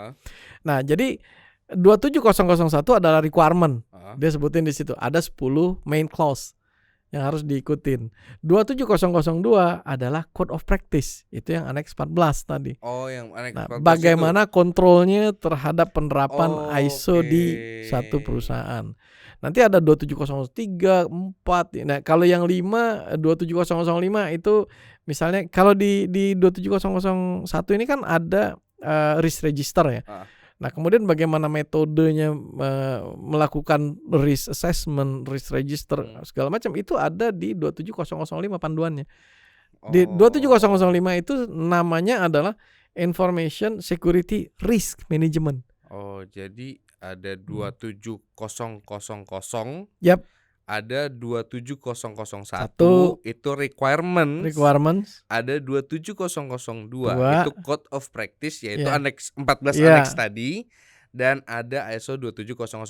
Nah, jadi 27001 adalah requirement. Dia sebutin di situ ada 10 main clause yang harus diikutin. 27002 adalah code of practice. Itu yang annex 14 tadi. Yang annex 14 bagaimana itu kontrolnya terhadap penerapan ISO di satu perusahaan. Nanti ada 27003, 4. Nah, kalau yang 27005 itu misalnya kalau di 27001 ini kan ada risk register ya. Nah, kemudian bagaimana metodenya melakukan risk assessment, risk register, segala macam itu ada di 27005 panduannya. Di 27005 itu namanya adalah Information Security Risk Management. Jadi ada 27000. Yap. Ada 27001 itu requirements. Ada 27002 itu code of practice, yaitu annex 14 annex tadi. Dan ada ISO 27005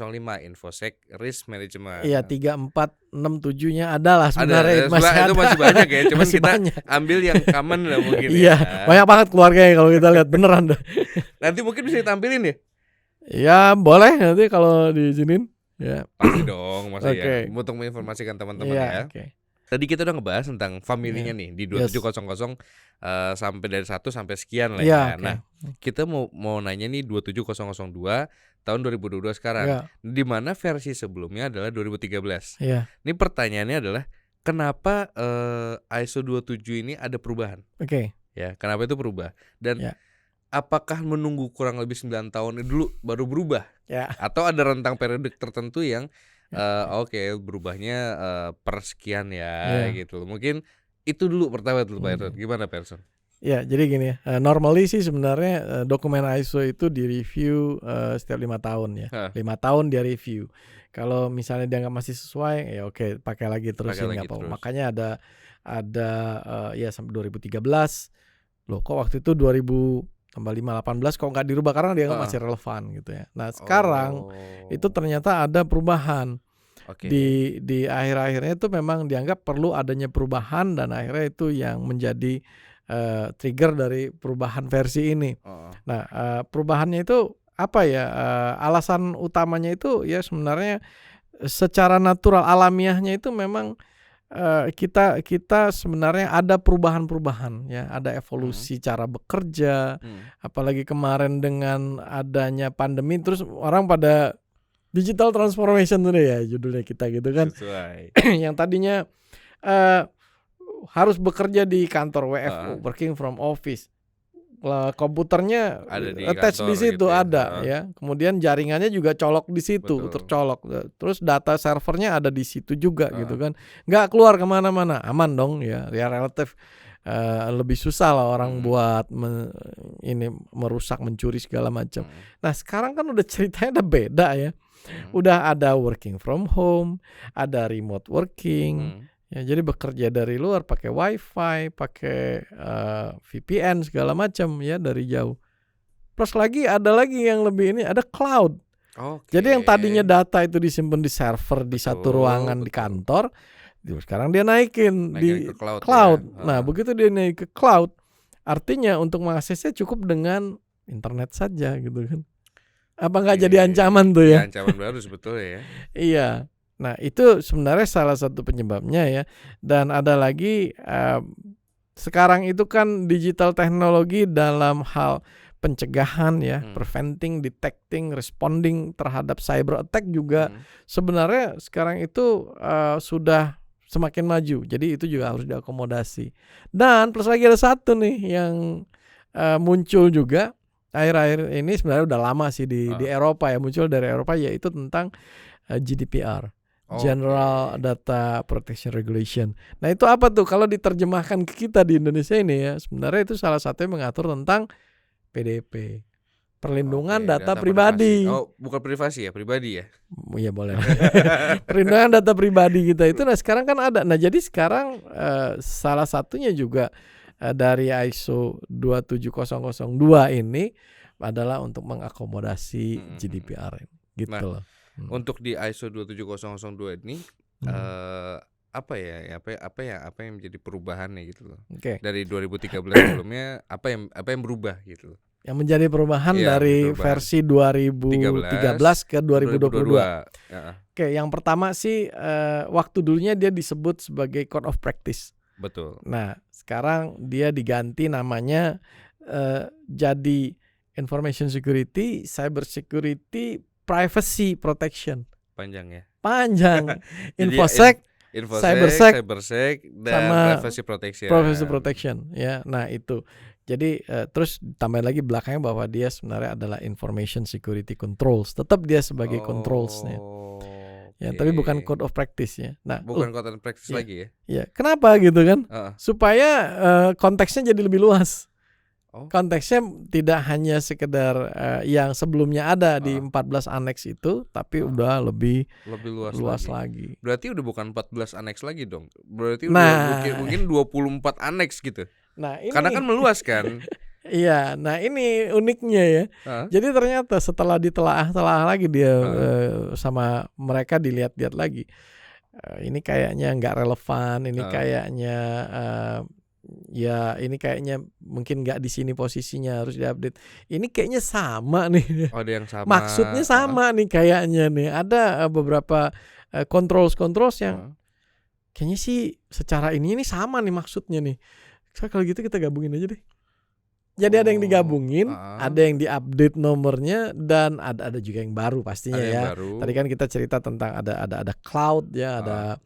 InfoSec Risk Management. Iya, 3, 4, 6, 7-nya ada lah sebenarnya. Itu masih banyak ya. Cuman kita ambil yang common lah mungkin. Iya, banyak banget keluarganya kalau kita lihat beneran. Nanti mungkin bisa ditampilin ya? Ya boleh nanti kalau diizinin. Ya. Pasti dong, masa ya. Oke. Untuk menginformasikan teman-teman Iya, ya. oke. Tadi kita udah ngebahas tentang familinya Iya. nih di Yes. 2700 sampai dari 1 sampai sekian lah Iya, ya. oke. Nah, kita mau nanya nih 27002 tahun 2022 sekarang. Iya. Di mana versi sebelumnya adalah 2013. Iya. Ini pertanyaannya adalah kenapa ISO 27 ini ada perubahan? Oke. Ya, kenapa itu berubah? Dan Ya. apakah menunggu kurang lebih 9 tahun dulu baru berubah? Ya. Atau ada rentang periode tertentu yang oke berubahnya per sekian ya Iya. gitu. Mungkin itu dulu pertama tuh Pak Erson. Oke. Gimana Pak Erson? Ya, jadi gini ya. Normally sih sebenarnya dokumen ISO itu direview setiap 5 tahun ya. Hah. 5 tahun dia review. Kalau misalnya dia nggak masih sesuai, ya oke pakai lagi terusin Pakai nggak lagi apa-apa. terus. Makanya ada ya sampai 2013. Loh kok waktu itu 2000 tambah 5 18 kok nggak dirubah karena dia masih relevan gitu ya. Nah sekarang itu ternyata ada perubahan. Oke. Di akhir-akhirnya itu memang dianggap perlu adanya perubahan dan akhirnya itu yang menjadi trigger dari perubahan versi ini. Nah perubahannya itu apa ya, alasan utamanya itu ya sebenarnya secara natural alamiahnya itu memang kita sebenarnya ada perubahan-perubahan ya, ada evolusi cara bekerja, apalagi kemarin dengan adanya pandemi terus orang pada digital transformation tuh ya judulnya kita gitu kan. Sesuai. Yang tadinya harus bekerja di kantor WFO, working from office. Komputernya Ada di attach kantor di situ gitu ya. ada ya. Kemudian jaringannya juga colok di situ, Betul. tercolok. Terus data servernya ada di situ juga gitu kan. Nggak keluar kemana-mana, aman dong ya. Ya relatif lebih susah lah orang buat ini merusak, mencuri segala macam. Nah sekarang kan udah ceritanya udah beda ya. Udah ada working from home, ada remote working. Ya, jadi bekerja dari luar pakai wifi, pakai VPN segala macam ya dari jauh. Plus lagi ada lagi yang lebih ini, ada cloud. Jadi yang tadinya data itu disimpan di server di satu ruangan di kantor, sekarang dia naikin di ke cloud. cloud. Ya. Nah begitu dia naik ke cloud, artinya untuk mengaksesnya cukup dengan internet saja gitu kan. Apa nggak jadi ancaman tuh ya? Ancaman baru sebetulnya ya. Iya. Nah itu sebenarnya salah satu penyebabnya ya. Dan ada lagi sekarang itu kan digital teknologi dalam hal pencegahan ya, preventing, detecting, responding terhadap cyber attack juga sebenarnya sekarang itu sudah semakin maju. Jadi itu juga harus diakomodasi. Dan plus lagi ada satu nih yang muncul juga akhir-akhir ini, sebenarnya udah lama sih di Eropa ya, muncul dari Eropa, yaitu tentang GDPR. General Data Protection Regulation. Nah itu apa tuh kalau diterjemahkan ke kita di Indonesia ini ya, sebenarnya itu salah satu yang mengatur tentang PDP, perlindungan data pribadi. Bukan privasi ya, pribadi ya? Iya boleh. Perlindungan data pribadi kita itu, nah sekarang kan ada. Nah jadi sekarang salah satunya juga dari ISO 27002 ini adalah untuk mengakomodasi GDPR gitu loh. Untuk di ISO 27002 ini apa yang menjadi perubahannya gitu loh. Dari 2013 sebelumnya apa yang berubah gitu loh. Yang menjadi perubahan dari versi 2013 ke 2022. Oke, yang pertama sih waktu dulunya dia disebut sebagai Code of Practice. Betul. Nah, sekarang dia diganti namanya jadi Information Security, Cyber Security, Privacy Protection. Panjang ya. Panjang. Infosec, Cybersec, dan sama Privacy Protection. Privacy Protection ya. Nah, itu. Jadi terus tambah lagi belakangnya bahwa dia sebenarnya adalah Information Security Controls. Tetap dia sebagai controls-nya. Ya, tapi bukan Code of Practice ya. Nah, bukan Code of Practice lagi ya. Ya, kenapa gitu kan? Supaya konteksnya jadi lebih luas. Konteksnya tidak hanya sekedar yang sebelumnya ada di 14 aneks itu, tapi udah lebih luas lagi. Berarti udah bukan 14 aneks lagi dong. Berarti udah mungkin 24 aneks gitu. Nah, ini karena kan meluas kan. Iya, nah ini uniknya ya. Jadi ternyata setelah ditelaah lagi dia sama mereka dilihat-lihat lagi. Ini kayaknya nggak relevan, ini kayaknya ya ini kayaknya mungkin nggak di sini posisinya, harus diupdate. Ini kayaknya sama nih. Oh, ada yang sama. Maksudnya sama nih kayaknya nih. Ada beberapa controls yang kayaknya sih secara ini sama nih maksudnya nih. So, kalau gitu kita gabungin aja deh. Jadi ada yang digabungin, ada yang diupdate nomornya, dan ada juga yang baru pastinya Ada yang ya. baru. Tadi kan kita cerita tentang ada cloud ya, ada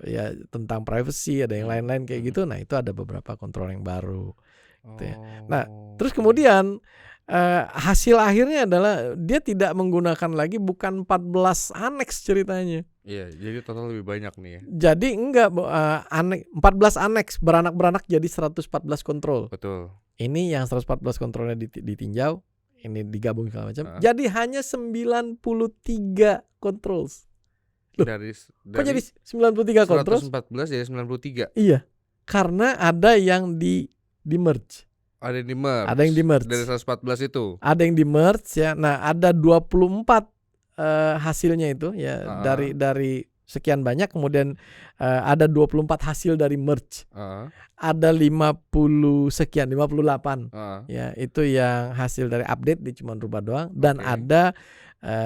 ya tentang privacy, ada yang lain-lain kayak gitu. Nah, itu ada beberapa kontrol yang baru gitu ya. Nah, terus kemudian hasil akhirnya adalah dia tidak menggunakan lagi, bukan 14 annex ceritanya. Iya, jadi total lebih banyak nih ya. Jadi enggak 14 annex beranak jadi 114 kontrol. Betul. Ini yang 114 kontrolnya ditinjau, ini digabung segala macam. Jadi hanya 93 controls. Loh, kok jadi 93 controls? 114 jadi 93. Iya. Karena ada yang di merge. Ada yang di merge. Ada yang di merge. Dari 114 itu. Ada yang di merge ya. Nah, ada 24 hasilnya itu ya, dari sekian banyak, kemudian ada 24 hasil dari merge. Ada 50 sekian, 58. Ya, itu yang hasil dari update, dia cuma rubah doang, dan ada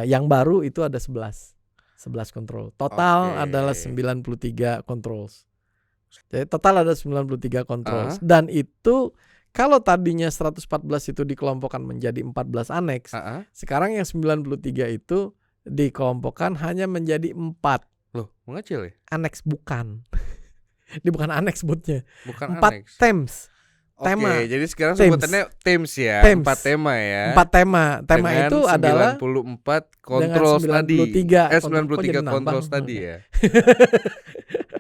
yang baru itu ada 11 control. Total adalah 93 controls. Jadi total ada 93 controls. Dan itu kalau tadinya 114 itu dikelompokkan menjadi 14 annex, sekarang yang 93 itu dikelompokkan hanya menjadi 4. Loh, mengecil ya? Annex bukan. Ini bukan annex sebutnya. Bukan 4 annex. themes. Tema. Oke, jadi sekarang themes. sebutannya themes ya. Themes. 4 tema ya. 4 tema. Tema dengan itu adalah 94 controls tadi. 93 controls tadi ya.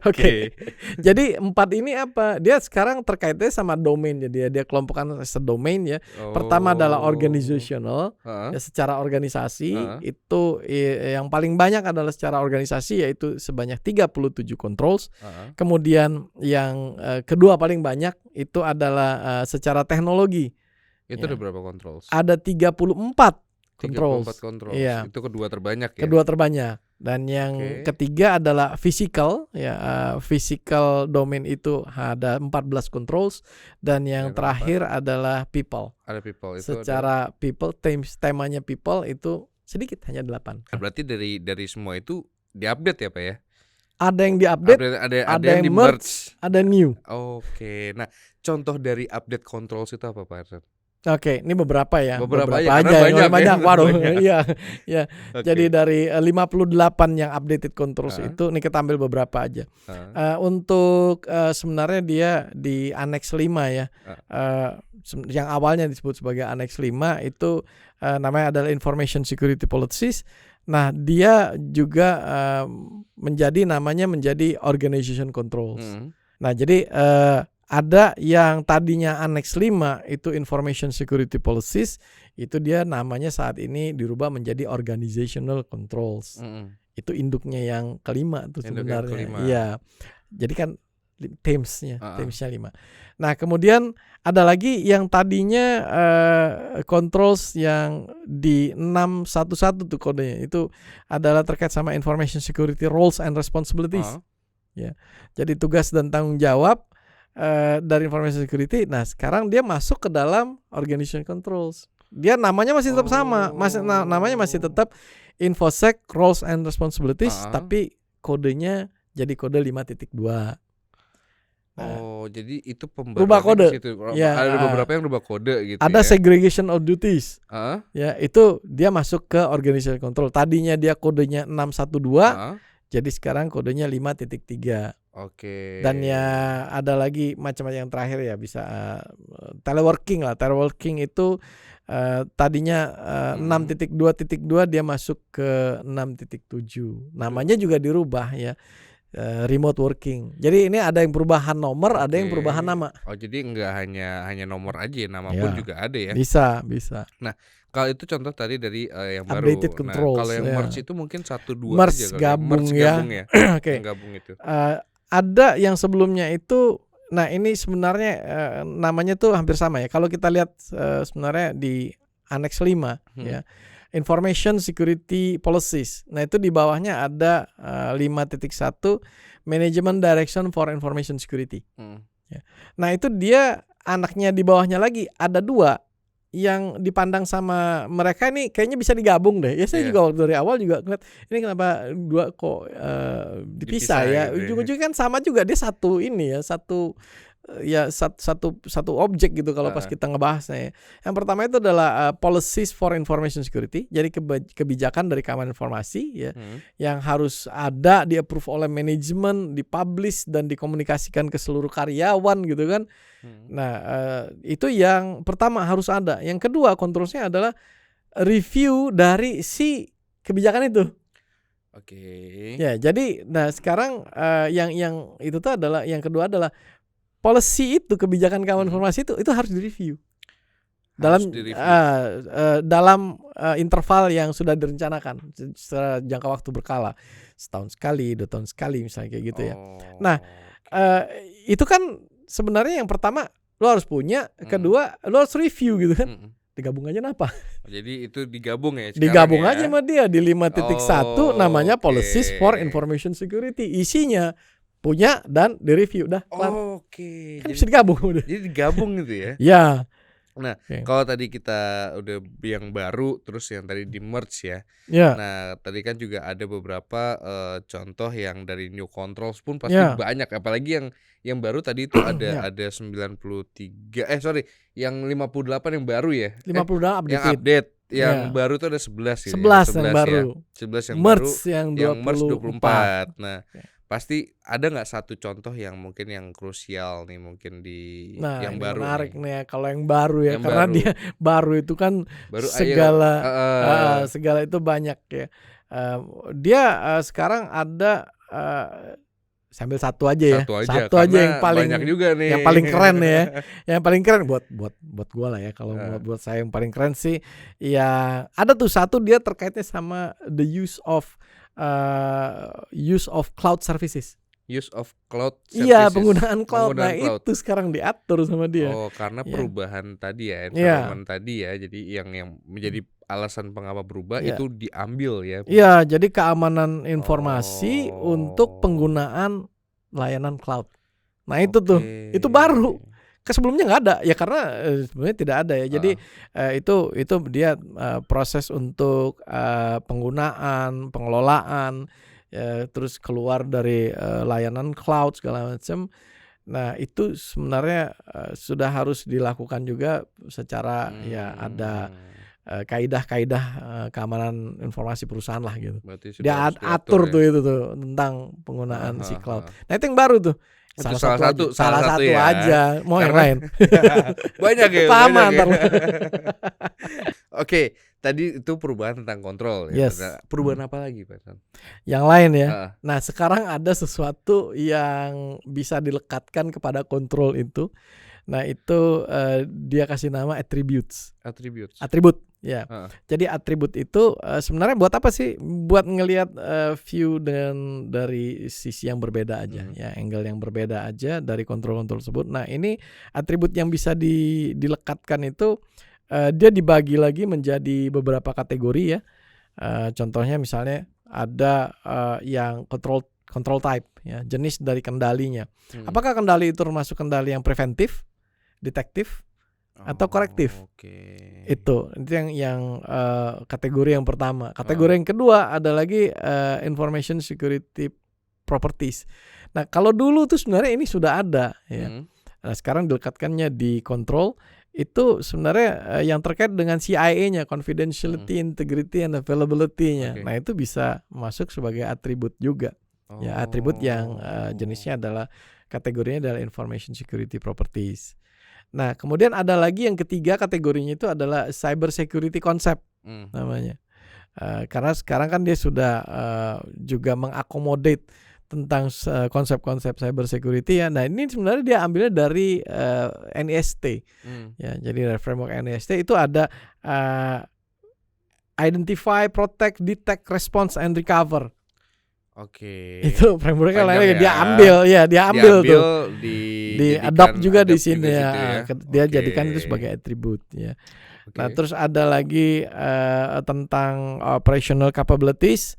Oke. Jadi 4 ini apa? Dia sekarang terkaitnya sama domain, jadi dia kelompokkan sedomain ya. Pertama adalah organizational, ya, secara organisasi. Itu yang paling banyak adalah secara organisasi, yaitu sebanyak 37 controls. Kemudian yang kedua paling banyak itu adalah secara teknologi. Itu ada berapa controls? Ada 34 controls. 34 controls. Iya. Itu kedua terbanyak ya. Kedua terbanyak. Dan yang ketiga adalah physical ya, physical domain itu ada 14 controls, dan yang terakhir adalah people. Ada people itu. Secara people, temanya people itu sedikit, hanya 8. Berarti dari semua itu diupdate ya, Pak ya? Ada yang diupdate, ada yang di merge, ada new. Oke. Nah, contoh dari update controls itu apa, Pak Arsen? Oke, ini beberapa ya. Beberapa aja. Banyak. Waduh, iya. Ya. Okay. Jadi dari 58 yang updated controls itu, nih kita ambil beberapa aja. Untuk sebenarnya dia di annex 5 ya. Yang awalnya disebut sebagai annex 5 itu namanya adalah information security policies. Nah, dia juga namanya menjadi organization controls. Nah, jadi ada yang tadinya annex 5 itu information security policies, itu dia namanya saat ini dirubah menjadi organizational controls. Itu induknya yang kelima tuh sebenarnya. Iya. Jadi kan themesnya 5. Nah, kemudian ada lagi yang tadinya controls yang di 611 tuh kodenya, itu adalah terkait sama information security roles and responsibilities. Ya. Jadi tugas dan tanggung jawab dari information security. Nah, sekarang dia masuk ke dalam organization controls. Dia namanya masih tetap sama, namanya masih tetap InfoSec roles and responsibilities, tapi kodenya jadi kode 5.2. Jadi itu rubah kode. Ya, ada beberapa yang rubah kode gitu. Ada segregation of duties. Ya, itu dia masuk ke organization control. Tadinya dia kodenya 612, jadi sekarang kodenya 5.3. Oke. Dan ya ada lagi macam-macam yang terakhir ya, bisa teleworking lah. Teleworking itu tadinya 6.2.2 dia masuk ke 6.7. Namanya juga dirubah ya. Remote working. Jadi ini ada yang perubahan nomor, ada yang perubahan nama. Jadi enggak hanya nomor aja, nama pun juga ada ya. Bisa. Nah, kalau itu contoh tadi dari yang updated baru. Controls, kalau yang merge itu mungkin 1-2 merge aja gabung ya. Oke. Gabung itu. Ada yang sebelumnya itu, nah ini sebenarnya namanya tuh hampir sama ya. Kalau kita lihat sebenarnya di annex 5 ya. Information Security Policies. Nah, itu di bawahnya ada 5.1 Management Direction for Information Security. Ya. Nah itu dia anaknya di bawahnya lagi ada 2 yang dipandang sama mereka ini kayaknya bisa digabung deh. Ya saya Iya. juga waktu dari awal juga ngeliat ini kenapa 2 kok dipisah ya. Gitu ya. Ujung-ujungnya kan sama juga dia satu ini ya, satu satu objek gitu kalau pas Heeh. kita ngebahasnya ya. Yang pertama itu adalah policies for information security. Jadi kebijakan dari keamanan informasi ya yang harus ada, di approve oleh manajemen, dipublish dan dikomunikasikan ke seluruh karyawan gitu kan. Nah, itu yang pertama harus ada. Yang kedua controlsnya adalah review dari si kebijakan itu. Oke. Ya, jadi nah sekarang yang itu tuh adalah yang kedua adalah policy itu, kebijakan keamanan informasi itu harus direview dalam dalam interval yang sudah direncanakan secara jangka waktu berkala, setahun sekali, 2 tahun sekali misalnya kayak gitu ya. Nah, itu kan sebenarnya yang pertama lo harus punya, kedua lo harus review gitu kan. Digabung aja kenapa? Jadi itu digabung ya sekarang Digabung ya? aja sama dia di 5.1 namanya Policies for Oke. Information Security. Isinya punya dan direview dah kelar. Oke. Kan bisa digabung udah. Jadi digabung gitu ya. Ya. Nah, Oke. kalau tadi kita udah yang baru terus yang tadi di merge ya. Ya. Nah, tadi kan juga ada beberapa contoh yang dari new controls pun pasti Ya. banyak, apalagi yang baru tadi itu Ya. ada 93 yang 58 yang baru ya. 50 Yang update. Yang Ya. baru tuh ada 11 gitu 11 ya. yang baru. 11 yang Merge baru, yang yang merge 24. 24. Nah, Oke. pasti ada nggak satu contoh yang mungkin yang krusial nih mungkin di Nah, yang ini baru menarik nih? nih ya kalau yang baru ya, Yang karena baru. dia baru itu kan Baru segala heeh. segala itu banyak ya. Dia sekarang ada sambil satu aja ya. Satu aja, Satu aja karena yang paling banyak juga nih. yang paling keren ya. Yang paling keren buat gua lah ya. Kalau Heeh. buat saya yang paling keren sih ya ada tuh satu dia terkaitnya sama the use of cloud services. Use of cloud services. Iya, penggunaan cloud. Nah, cloud. itu sekarang diatur sama dia. Oh, karena Ya. perubahan tadi ya, Iya. environment tadi ya. Jadi yang menjadi alasan pengapa berubah Iya. itu diambil ya. Iya, jadi keamanan informasi Oh. untuk penggunaan layanan cloud. Nah, itu tuh, itu baru. Sebelumnya nggak ada ya karena sebenarnya tidak ada ya. Jadi itu dia proses untuk penggunaan, pengelolaan, terus keluar dari layanan cloud segala macam. Nah, itu sebenarnya sudah harus dilakukan juga secara ya ada kaidah-kaidah keamanan informasi perusahaan lah gitu. Berarti sudah Dia harus atur diatur tuh ya. itu tuh tentang penggunaan si cloud. Heeh. Nah, itu yang baru tuh. Itu Salah satu ya. aja. Mau yang lain. Banyak ya. Sama banyak ya. ntar. Oke, tadi itu perubahan tentang kontrol ya. Yes. Perubahan apa lagi, Pak? Yang lain ya. Heeh. Nah, sekarang ada sesuatu yang bisa dilekatkan kepada kontrol itu. Nah, itu dia kasih nama attributes. Atribut ya. Jadi atribut itu sebenarnya buat apa sih? Buat ngelihat view dari sisi yang berbeda aja ya, angle yang berbeda aja dari kontrol-kontrol tersebut. Nah, ini atribut yang bisa dilekatkan itu dia dibagi lagi menjadi beberapa kategori ya. Contohnya misalnya ada yang control type ya, jenis dari kendalinya. Apakah kendali itu termasuk kendali yang preventif, detektif, atau korektif? Itu yang kategori yang pertama. Kategori yang kedua ada lagi information security properties. Nah, kalau dulu tuh sebenarnya ini sudah ada ya. Nah, sekarang dilekatkannya di control itu sebenarnya yang terkait dengan CIA-nya, confidentiality, integrity, and availability-nya. Nah, itu bisa masuk sebagai atribut juga. Ya, atribut yang jenisnya adalah kategorinya adalah information security properties. Nah, kemudian ada lagi yang ketiga kategorinya itu adalah cyber security concept namanya. Karena sekarang kan dia sudah juga mengakomodate tentang konsep-konsep cyber security ya. Nah, ini sebenarnya dia ambilnya dari NIST. Ya, jadi dari framework NIST itu ada identify, protect, detect, response, and recover. Itu frameworknya lainnya dia ambil tuh. Di adopt juga di sini ya. Dia jadikan itu sebagai atribut ya. Nah, terus ada lagi tentang operational capabilities.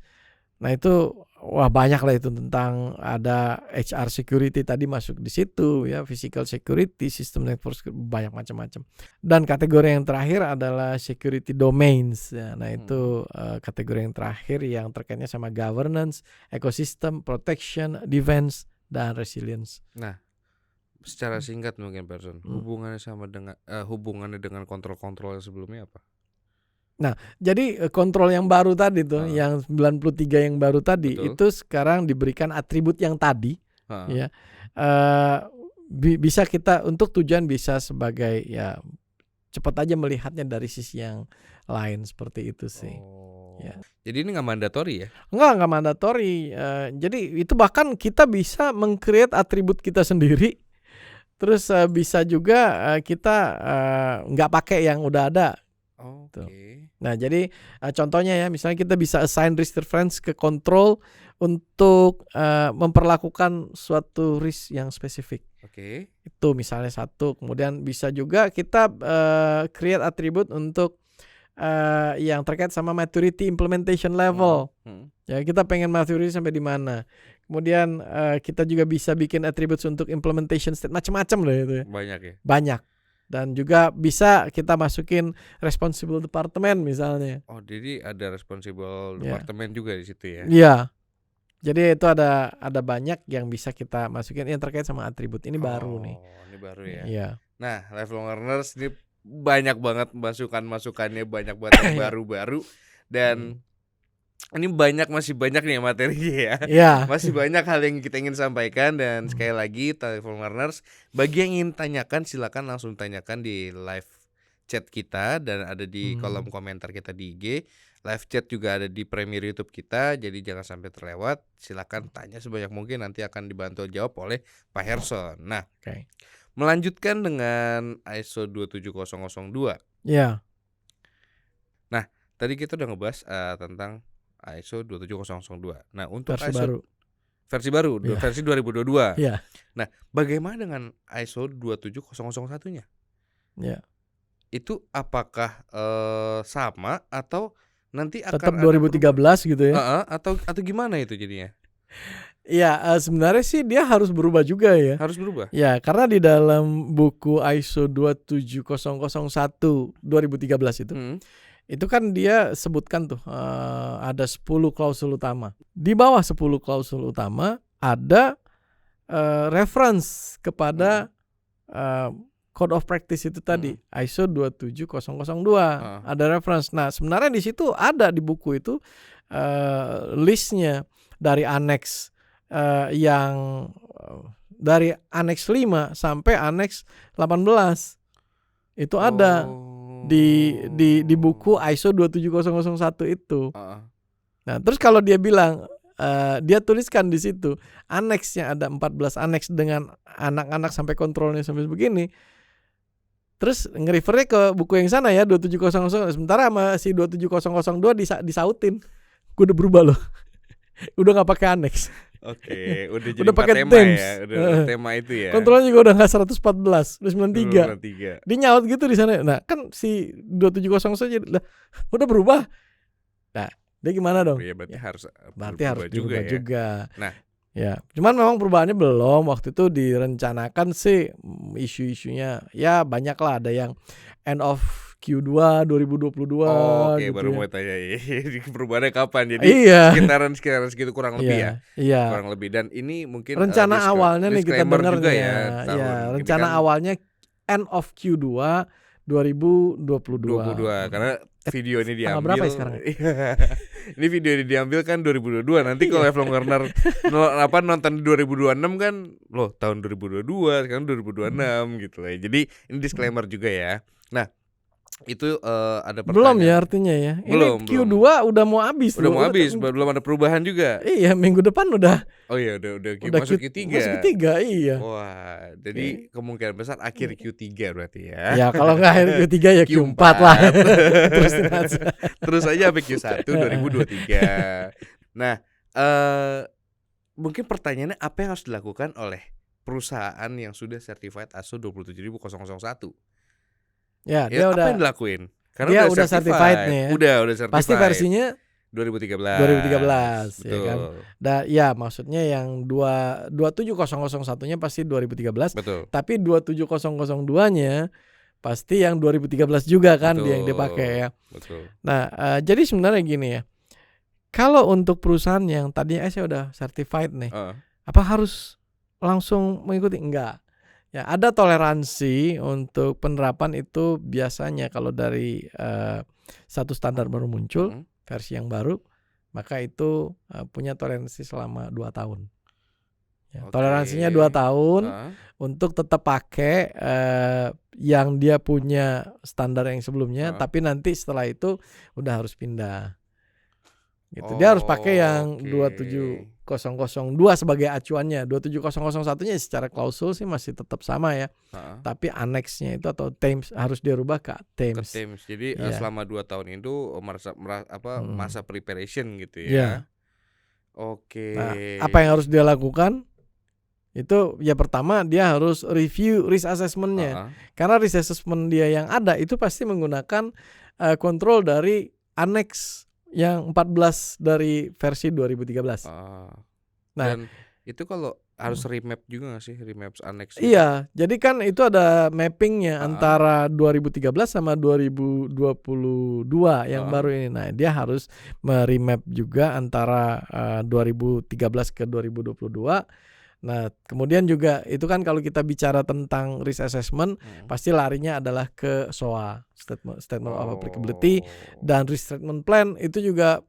Nah, itu wah banyak lah itu, tentang ada HR security tadi masuk di situ ya, physical security, system network banyak macam-macam. Dan kategori yang terakhir adalah security domains ya. Nah itu kategori yang terakhir yang terkaitnya sama governance, ecosystem, protection, defense, dan resilience. Nah, secara singkat mungkin person, hubungannya dengan kontrol-kontrol yang sebelumnya apa? Nah, jadi kontrol yang baru tadi tuh, yang 93 yang baru tadi, Betul. itu sekarang diberikan atribut yang tadi, ya, bisa kita untuk tujuan bisa sebagai ya cepat aja melihatnya dari sisi yang lain, seperti itu sih. Ya. Jadi ini nggak mandatori ya? Nggak mandatori. Jadi itu bahkan kita bisa meng-create atribut kita sendiri. Terus bisa juga kita nggak pakai yang udah ada. Oke. Nah jadi contohnya ya, misalnya kita bisa assign risk reference ke control untuk memperlakukan suatu risk yang spesifik. Oke. Itu misalnya satu. Kemudian bisa juga kita create atribut untuk yang terkait sama maturity implementation level. Ya kita pengen maturity sampai di mana. Kemudian kita juga bisa bikin attributes untuk implementation state, macam-macam loh itu ya. Banyak ya? Banyak. Dan juga bisa kita masukin responsible department misalnya. Oh, jadi ada responsible department juga di situ ya? Iya. Jadi itu ada banyak yang bisa kita masukin yang terkait sama atribut. Ini baru nih. Ini baru ya. Iya. Nah, lifelong learners ini banyak banget masukannya, banyak banget yang baru-baru, dan ini masih banyak nih materinya ya. Iya. Masih banyak hal yang kita ingin sampaikan, dan sekali lagi lifelong learners, bagi yang ingin tanyakan silakan langsung tanyakan di live chat kita, dan ada di kolom komentar kita di IG. Live chat juga ada di Premier YouTube kita, jadi jangan sampai terlewat. Silakan tanya sebanyak mungkin, nanti akan dibantu jawab oleh Pak Herson. Nah, melanjutkan dengan ISO 27002. Iya. Nah, tadi kita udah ngebahas tentang ISO 27002. Nah, untuk versi baru, versi 2022. Iya. Nah, bagaimana dengan ISO 27001-nya? Iya. Itu apakah sama atau nanti akan tetap 2013 gitu ya? Atau gimana itu jadinya? Iya, sebenarnya sih dia harus berubah juga ya. Harus berubah? Ya, karena di dalam buku ISO 27001 2013 itu kan dia sebutkan tuh ada 10 klausul utama. Di bawah 10 klausul utama ada reference kepada Code of Practice itu tadi, ISO 27002. Ada reference. Nah, sebenarnya di situ ada di buku itu listnya dari annex yang dari annex 5 sampai annex 18. Itu ada di buku ISO 27001 itu. Nah, terus kalau dia bilang dia tuliskan di situ anneksnya ada 14 annex dengan anak-anak sampai kontrolnya sampai begini. Terus nge-refernya ke buku yang sana ya 27000, sementara sama si 27002 disautin. Gue udah berubah loh. Udah enggak pakai annex. Oke, udah jadi udah pakai tema themes. Ya, udah tema itu ya. Kontrolnya juga udah enggak 114, udah 93. 93. Dia nyaut gitu di sana. Nah, kan si 270 saja udah berubah. Nah, dia gimana dong? Ya, berarti harus berubah juga. Nah, ya, cuman memang perubahannya belum. Waktu itu direncanakan sih isu-isunya ya banyak lah, ada yang end of Q2 2022. Oke, gitu baru ya. mau tanya perubahannya kapan. Jadi iya. sekitaran segitu kurang lebih ya. Iya. Kurang lebih, dan ini mungkin rencana awalnya nih kita dengar juga ya. Iya, rencana awalnya end of Q2 2022. Karena video ini diambil berapa ya sekarang? Ini video ini diambil kan 2022. Nanti kalau lifelong learner nonton 2026 kan loh tahun 2022, sekarang 2026 gitu lah. Jadi ini disclaimer juga ya. Nah, itu ada pertanyaan. Belum ya artinya ya. Ini Q2 udah mau habis. Udah mau habis, belum ada perubahan juga. Iya, minggu depan udah. Oh iya, udah masuk Q3. Masuk Q3, iya. Wah, jadi kemungkinan besar akhir Q3 berarti ya. Ya, kalau enggak akhir Q3 ya Q4 lah. Terus aja sampai Q1 2023. Nah, mungkin pertanyaannya apa yang harus dilakukan oleh perusahaan yang sudah certified ISO 27001? Ya, dia apa udah yang dilakuin? Karena dia udah certified nih ya. Udah certified. Pasti versinya 2013. 2013 ya kan. Betul. Ya maksudnya yang 27001-nya pasti 2013, Betul. tapi 27002-nya pasti yang 2013 juga kan dia yang dipakai ya. Betul. Nah, jadi sebenarnya gini ya. Kalau untuk perusahaan yang tadinya saya udah certified nih, apa harus langsung mengikuti? Enggak. Ya, ada toleransi untuk penerapan itu biasanya kalau dari satu standar baru muncul, versi yang baru, maka itu punya toleransi selama 2 tahun. Ya, toleransinya 2 tahun untuk tetap pakai yang dia punya standar yang sebelumnya, tapi nanti setelah itu udah harus pindah. Gitu. Dia harus pakai yang 27002 sebagai acuannya. 27001-nya secara klausul sih masih tetap sama ya. Tapi aneksnya itu atau terms harus dirubah ke terms. Jadi selama 2 tahun itu masa preparation gitu ya. Yeah. Oke. Nah, apa yang harus dia lakukan? Itu ya pertama dia harus review risk assessment-nya. Karena risk assessment dia yang ada itu pasti menggunakan kontrol dari aneks yang 14 dari versi 2013. Dan itu kalau harus remap juga nggak sih, remap annex? Iya, jadi kan itu ada mappingnya antara 2013 sama 2022 yang baru ini. Nah, dia harus meremap juga antara 2013 ke 2022. Nah, kemudian juga itu kan kalau kita bicara tentang risk assessment, pasti larinya adalah ke SOA, statement of applicability, dan risk treatment plan itu juga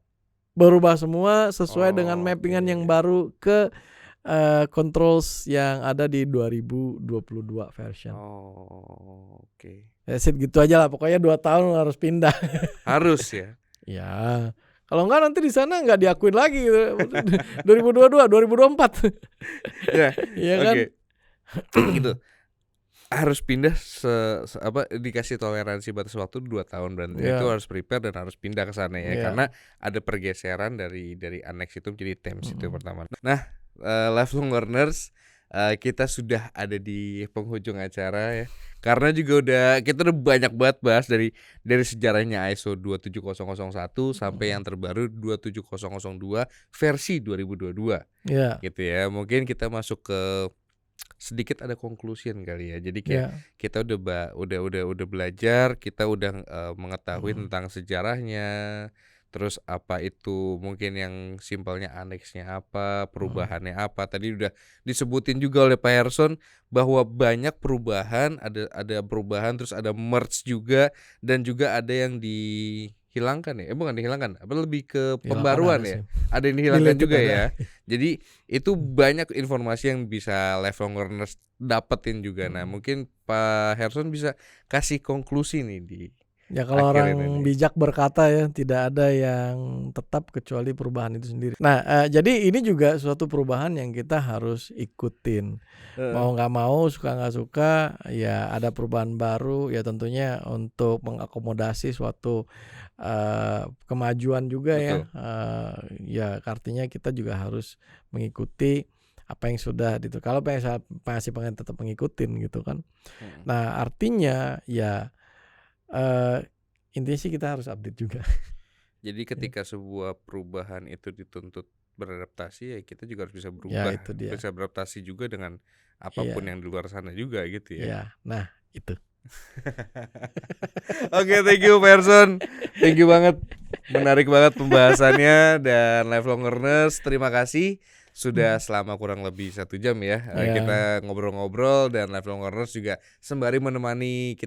berubah semua sesuai dengan mappingan yang baru ke controls yang ada di 2022 version. Ya gitu aja lah, pokoknya 2 tahun harus pindah. Harus ya. Ya. Kalau enggak nanti di sana enggak diakuin lagi 2022, 2024. Ya, iya kan? Gitu. Harus pindah dikasih toleransi batas waktu 2 tahun berarti itu harus prepare dan harus pindah ke sana ya. Karena ada pergeseran dari annex itu menjadi terms itu pertama. Nah, lifelong learners, kita sudah ada di penghujung acara ya. Karena juga kita udah banyak banget bahas dari sejarahnya ISO 27001 sampai yang terbaru 27002 versi 2022. Gitu ya. Mungkin kita masuk ke sedikit ada conclusion kali ya. Jadi kayak kita udah belajar, kita udah mengetahui tentang sejarahnya. Terus apa itu mungkin yang simpelnya aneksnya apa, perubahannya apa. Tadi udah disebutin juga oleh Pak Herson bahwa banyak perubahan, ada perubahan, terus ada merge juga, dan juga ada yang dihilangkan ya. Bukan dihilangkan, apa lebih ke pembaruan ya. Ada yang dihilangkan juga ya. Jadi itu banyak informasi yang bisa lifelong learners dapetin juga. Nah, mungkin Pak Herson bisa kasih konklusi nih di ya kalau orang bijak berkata ya, tidak ada yang tetap kecuali perubahan itu sendiri. Nah, jadi ini juga suatu perubahan yang kita harus ikutin. Mau nggak mau, suka nggak suka, ya ada perubahan baru. Ya tentunya untuk mengakomodasi suatu kemajuan juga. Betul. Ya artinya kita juga harus mengikuti apa yang sudah gitu. Kalau masih pengen tetap mengikutin gitu kan. Nah, artinya ya intinya sih kita harus update juga. Jadi ketika sebuah perubahan itu dituntut beradaptasi, ya kita juga harus bisa berubah. Ya, itu dia. Bisa beradaptasi juga dengan apapun yang di luar sana juga gitu ya. Ya, nah itu. Oke, thank you Person. Thank you banget. Menarik banget pembahasannya. Dan lifelong learners, terima kasih sudah selama kurang lebih 1 jam ya. Kita ngobrol-ngobrol, dan lifelong learners juga sembari menemani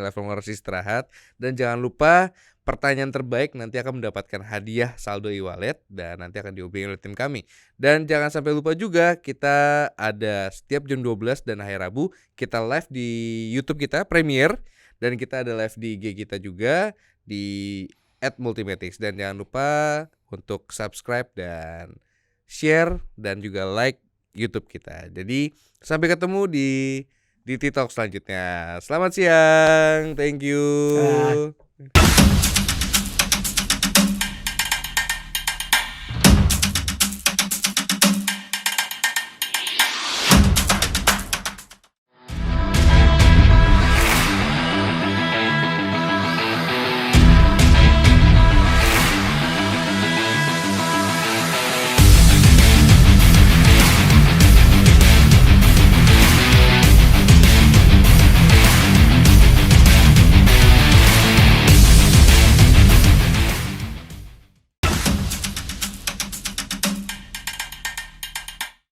lifelong learners istirahat. Dan jangan lupa, pertanyaan terbaik nanti akan mendapatkan hadiah saldo e-wallet dan nanti akan dihubungi oleh tim kami. Dan jangan sampai lupa juga, kita ada setiap jam 12 dan hari Rabu kita live di YouTube kita Premiere, dan kita ada live di IG kita juga di @multimatics. Dan jangan lupa untuk subscribe dan share dan juga like YouTube kita. Jadi sampai ketemu di TikTok selanjutnya. Selamat siang. Thank you.